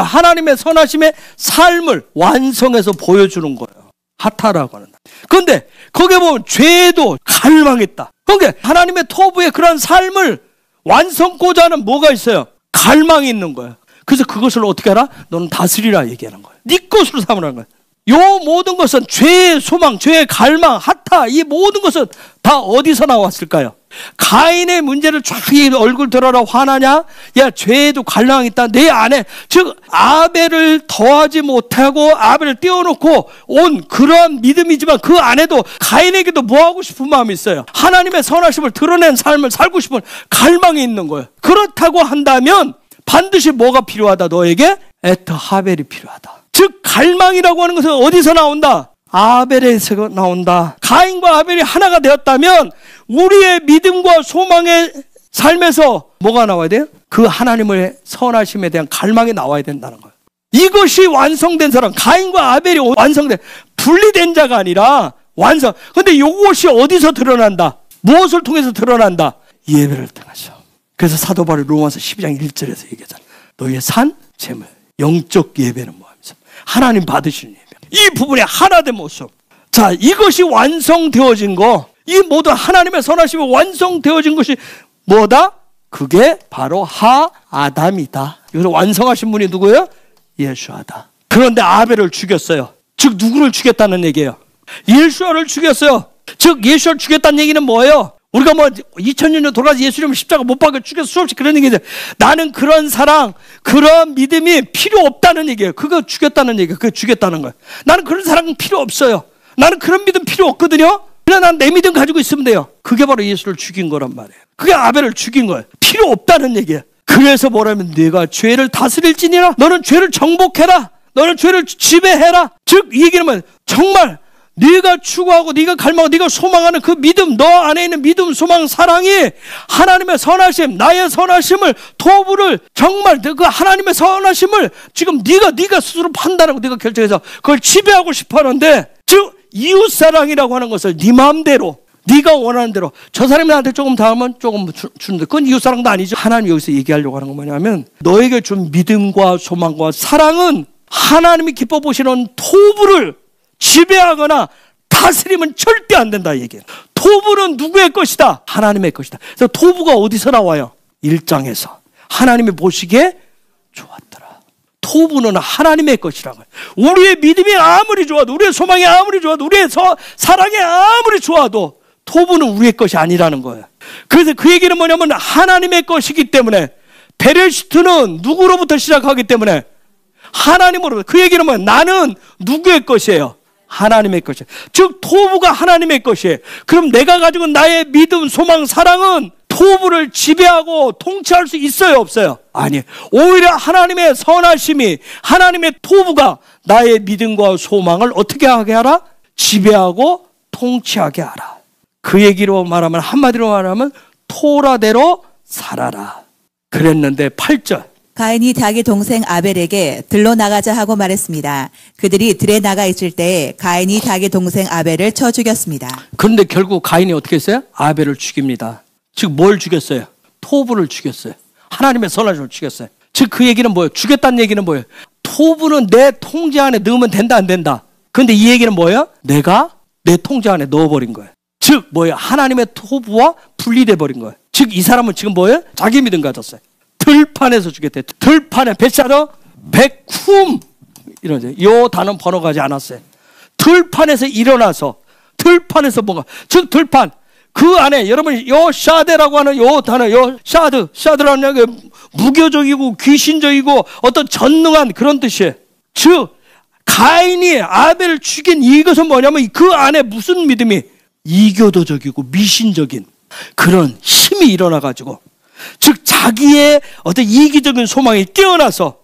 Speaker 1: 하나님의 선하심의 삶을 완성해서 보여주는 거예요. 하타라고 하는. 그런데 거기에 보면 죄도 갈망했다. 그러니까 하나님의 토부의 그런 삶을 완성코자 하는 뭐가 있어요? 갈망이 있는 거예요. 그래서 그것을 어떻게 하라? 너는 다스리라 얘기하는 거예요. 네 것으로 삼으라는 거예요. 요 모든 것은 죄의 소망, 죄의 갈망, 하타, 이 모든 것은 다 어디서 나왔을까요? 가인의 문제를 쫙 얼굴 들어라 화나냐? 야, 죄에도 갈망이 있다. 내 안에, 즉 아벨을 더하지 못하고 아벨을 떼어놓고 온 그러한 믿음이지만 그 안에도 가인에게도 뭐하고 싶은 마음이 있어요. 하나님의 선하심을 드러낸 삶을 살고 싶은 갈망이 있는 거예요. 그렇다고 한다면 반드시 뭐가 필요하다? 너에게 에트 하벨이 필요하다. 즉 갈망이라고 하는 것은 어디서 나온다? 아벨에서 나온다. 가인과 아벨이 하나가 되었다면 우리의 믿음과 소망의 삶에서 뭐가 나와야 돼요? 그 하나님의 선하심에 대한 갈망이 나와야 된다는 거예요. 이것이 완성된 사람, 가인과 아벨이 완성된, 분리된 자가 아니라 완성. 근데 이것이 어디서 드러난다? 무엇을 통해서 드러난다? 예배를 통해서. 그래서 사도 바울이 로마서 12장 1절에서 얘기하잖아. 너희의 산, 제물, 영적 예배는 뭐하면서 하나님 받으시는 예배. 이 부분의 하나된 모습. 자, 이것이 완성되어진 거, 이 모든 하나님의 선하심이 완성되어진 것이 뭐다? 그게 바로 아담이다. 여기서 완성하신 분이 누구예요? 예수아다. 그런데 아벨을 죽였어요. 즉 누구를 죽였다는 얘기예요? 예수아를 죽였어요. 즉 예수아를 죽였다는 얘기는 뭐예요? 우리가 뭐 2000년 전 돌아가서 예수님을 십자가 못 박아 죽여서 수없이 그런 얘기죠. 나는 그런 사랑, 그런 믿음이 필요 없다는 얘기예요. 그거 죽였다는 얘기예요. 그거 죽였다는 거예요. 나는 그런 사랑은 필요 없어요. 나는 그런 믿음 필요 없거든요. 그냥 난 내 믿음 가지고 있으면 돼요. 그게 바로 예수를 죽인 거란 말이에요. 그게 아벨을 죽인 거예요. 필요 없다는 얘기예요. 그래서 뭐라면 네가 죄를 다스릴지니라. 너는 죄를 정복해라. 너는 죄를 지배해라. 즉 이 얘기는 뭐예요? 정말 네가 추구하고 네가 갈망하고 네가 소망하는 그 믿음, 너 안에 있는 믿음, 소망, 사랑이 하나님의 선하심, 나의 선하심을, 토부를 정말 그 하나님의 선하심을 지금 네가 스스로 판단하고 네가 결정해서 그걸 지배하고 싶어 하는데, 즉 이웃사랑이라고 하는 것을 네 마음대로 네가 원하는 대로, 저 사람이 나한테 조금 더 하면 조금 주는데 그건 이웃사랑도 아니죠. 하나님 여기서 얘기하려고 하는 건 뭐냐면, 너에게 준 믿음과 소망과 사랑은 하나님이 기뻐 보시는 토부를 지배하거나 다스리면 절대 안 된다 얘기예요. 토부는 누구의 것이다? 하나님의 것이다. 그래서 토부가 어디서 나와요? 1장에서 하나님이 보시기에 좋았더라. 토부는 하나님의 것이라고요. 우리의 믿음이 아무리 좋아도, 우리의 소망이 아무리 좋아도, 우리의 사랑이 아무리 좋아도 토부는 우리의 것이 아니라는 거예요. 그래서 그 얘기는 뭐냐면 하나님의 것이기 때문에, 베레시트는 누구로부터 시작하기 때문에 하나님으로부터. 그 얘기는 뭐예요? 나는 누구의 것이에요? 하나님의 것이에요. 즉 토부가 하나님의 것이에요. 그럼 내가 가지고 나의 믿음, 소망, 사랑은 토부를 지배하고 통치할 수 있어요, 없어요? 아니에요. 오히려 하나님의 선하심이, 하나님의 토부가 나의 믿음과 소망을 어떻게 하게 하라? 지배하고 통치하게 하라. 그 얘기로 말하면, 한마디로 말하면 토라대로 살아라. 그랬는데 8절.
Speaker 2: 가인이 자기 동생 아벨에게 들로 나가자 하고 말했습니다. 그들이 들에 나가 있을 때에 가인이 자기 동생 아벨을 쳐 죽였습니다.
Speaker 1: 그런데 결국 가인이 어떻게 했어요? 아벨을 죽입니다. 즉 뭘 죽였어요? 토부를 죽였어요. 하나님의 선하심을 죽였어요. 즉 그 얘기는 뭐예요? 죽였다는 얘기는 뭐예요? 토부는 내 통제 안에 넣으면 된다, 안 된다? 그런데 이 얘기는 뭐예요? 내가 내 통제 안에 넣어버린 거예요. 즉 뭐예요? 하나님의 토부와 분리돼 버린 거예요. 즉 이 사람은 지금 뭐예요? 자기 믿음 가졌어요. 들판에서 죽였대. 들판에 베샤더 백쿰 이러죠. 요 단어 번호가지 않았어요. 들판에서 일어나서, 들판에서 뭔가, 즉 들판 그 안에 여러분 요 샤데라고 하는 요 단어, 요 샤드라는 게 무교적이고 귀신적이고 어떤 전능한 그런 뜻이에요. 즉 가인이 아벨을 죽인 이것은 뭐냐면 그 안에 무슨 믿음이 이교도적이고 미신적인 그런 힘이 일어나가지고, 즉 자기의 어떤 이기적인 소망이 깨어나서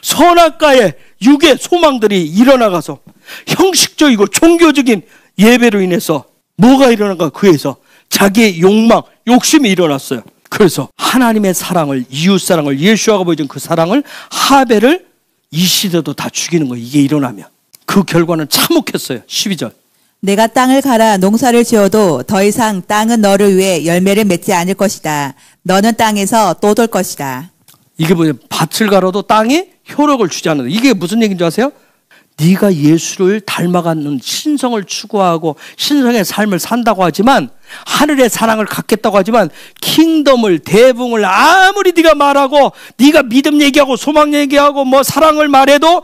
Speaker 1: 선악과의 육의 소망들이 일어나가서 형식적이고 종교적인 예배로 인해서 뭐가 일어난가? 그에서 자기의 욕망, 욕심이 일어났어요. 그래서 하나님의 사랑을, 이웃사랑을, 예수아가 보여준 그 사랑을, 하벨을 이 시대도 다 죽이는 거예요. 이게 일어나면. 그 결과는 참혹했어요. 12절.
Speaker 2: 내가 땅을 갈아 농사를 지어도 더 이상 땅은 너를 위해 열매를 맺지 않을 것이다. 너는 땅에서 또 돌 것이다.
Speaker 1: 이게 뭐예요? 밭을 갈아도 땅이 효력을 주지 않는다. 이게 무슨 얘기인지 아세요? 네가 예수를 닮아가는 신성을 추구하고 신성의 삶을 산다고 하지만, 하늘의 사랑을 갖겠다고 하지만, 킹덤을, 대붕을 아무리 네가 말하고, 네가 믿음 얘기하고 소망 얘기하고 뭐 사랑을 말해도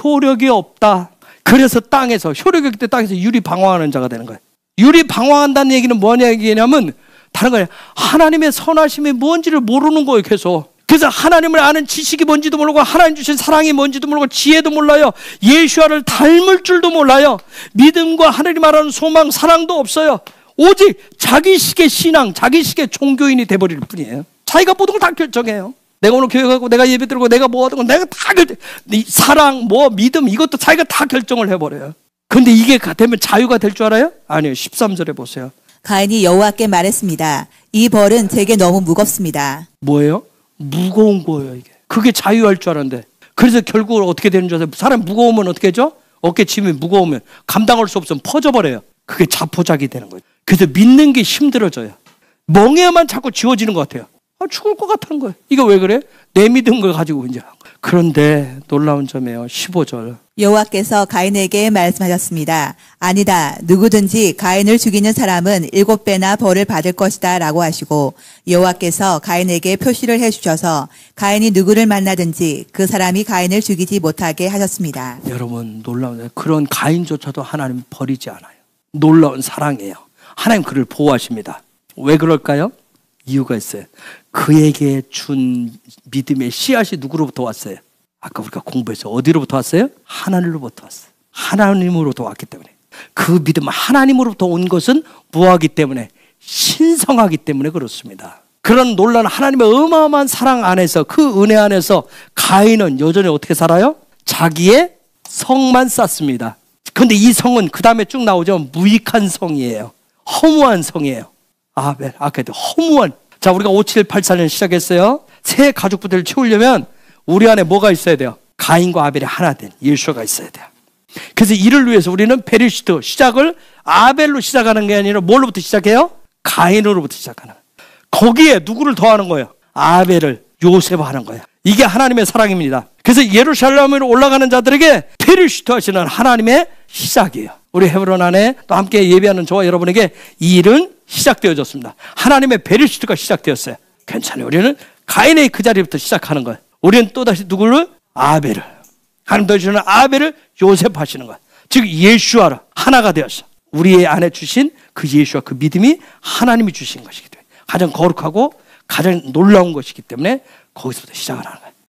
Speaker 1: 효력이 없다. 그래서 땅에서, 효력이 없기 때문에 땅에서 유리 방황하는 자가 되는 거예요. 유리 방황한다는 얘기는 뭐냐 얘기냐면 다른 거예요. 하나님의 선하심이 뭔지를 모르는 거예요, 계속. 그래서 하나님을 아는 지식이 뭔지도 모르고, 하나님 주신 사랑이 뭔지도 모르고, 지혜도 몰라요. 예수아를 닮을 줄도 몰라요. 믿음과 하나님 말하는 소망, 사랑도 없어요. 오직 자기식의 신앙, 자기식의 종교인이 돼버릴 뿐이에요. 자기가 모든 걸 다 결정해요. 내가 오늘 교회 가고, 내가 예배 드리고, 내가 뭐 하든 내가 다 사랑, 뭐 믿음, 이것도 자기가 다 결정을 해버려요. 근데 이게 되면 자유가 될 줄 알아요? 아니요. 13절에 보세요.
Speaker 2: 가인이 여호와께 말했습니다. 이 벌은 제게 너무 무겁습니다.
Speaker 1: 뭐예요? 무거운 거예요, 이게. 그게 자유할 줄 알았는데. 그래서 결국은 어떻게 되는 줄 아세요? 사람 무거우면 어떻게 하죠? 어깨짐이 무거우면 감당할 수 없으면 퍼져버려요. 그게 자포자기 되는 거예요. 그래서 믿는 게 힘들어져요. 멍해야만 자꾸 지워지는 것 같아요. 죽을 것 같다는 거예요. 이거 왜 그래? 내 믿은 걸 가지고 이제. 그런데 놀라운 점이에요. 15절.
Speaker 2: 여호와께서 가인에게 말씀하셨습니다. 아니다. 누구든지 가인을 죽이는 사람은 7배나 벌을 받을 것이다 라고 하시고 여호와께서 가인에게 표시를 해주셔서 가인이 누구를 만나든지 그 사람이 가인을 죽이지 못하게 하셨습니다.
Speaker 1: 여러분 놀라운 그런 가인조차도 하나님 버리지 않아요. 놀라운 사랑이에요. 하나님 그를 보호하십니다. 왜 그럴까요? 이유가 있어요. 그에게 준 믿음의 씨앗이 누구로부터 왔어요? 아까 우리가 공부했죠. 어디로부터 왔어요? 하나님으로부터 왔어요. 하나님으로부터 왔기 때문에. 그 믿음은 하나님으로부터 온 것은 무하기 때문에 신성하기 때문에 그렇습니다. 그런 놀라운 하나님의 어마어마한 사랑 안에서 그 은혜 안에서 가인은 여전히 어떻게 살아요? 자기의 성만 쌓습니다. 그런데 이 성은 그 다음에 쭉 나오죠. 무익한 성이에요. 허무한 성이에요. 아멘. 아까도 허무한. 자, 우리가 5784년 시작했어요. 새 가족부들을 채우려면 우리 안에 뭐가 있어야 돼요? 가인과 아벨이 하나 된 예수가 있어야 돼요. 그래서 이를 위해서 우리는 베리시트 시작을 아벨로 시작하는 게 아니라 뭘로부터 시작해요? 가인으로부터 시작하는 거예요. 거기에 누구를 더하는 거예요? 아벨을 요셉하는 거예요. 이게 하나님의 사랑입니다. 그래서 예루살렘으로 올라가는 자들에게 베리시트 하시는 하나님의 시작이에요. 우리 헤브론 안에 또 함께 예배하는 저와 여러분에게 이 일은 시작되어졌습니다. 하나님의 베리시트가 시작되었어요. 괜찮아요. 우리는 가인의 그 자리부터 시작하는 거예요. 우리는 또다시 누구를? 아벨을. 하나님 더주시는 아벨을 요셉 하시는 거예요. 즉 예수와라 하나가 되었어. 우리 안에 주신 그 예수와 그 믿음이 하나님이 주신 것이기 때문에 가장 거룩하고 가장 놀라운 것이기 때문에 거기서부터 시작을 하는 거예요.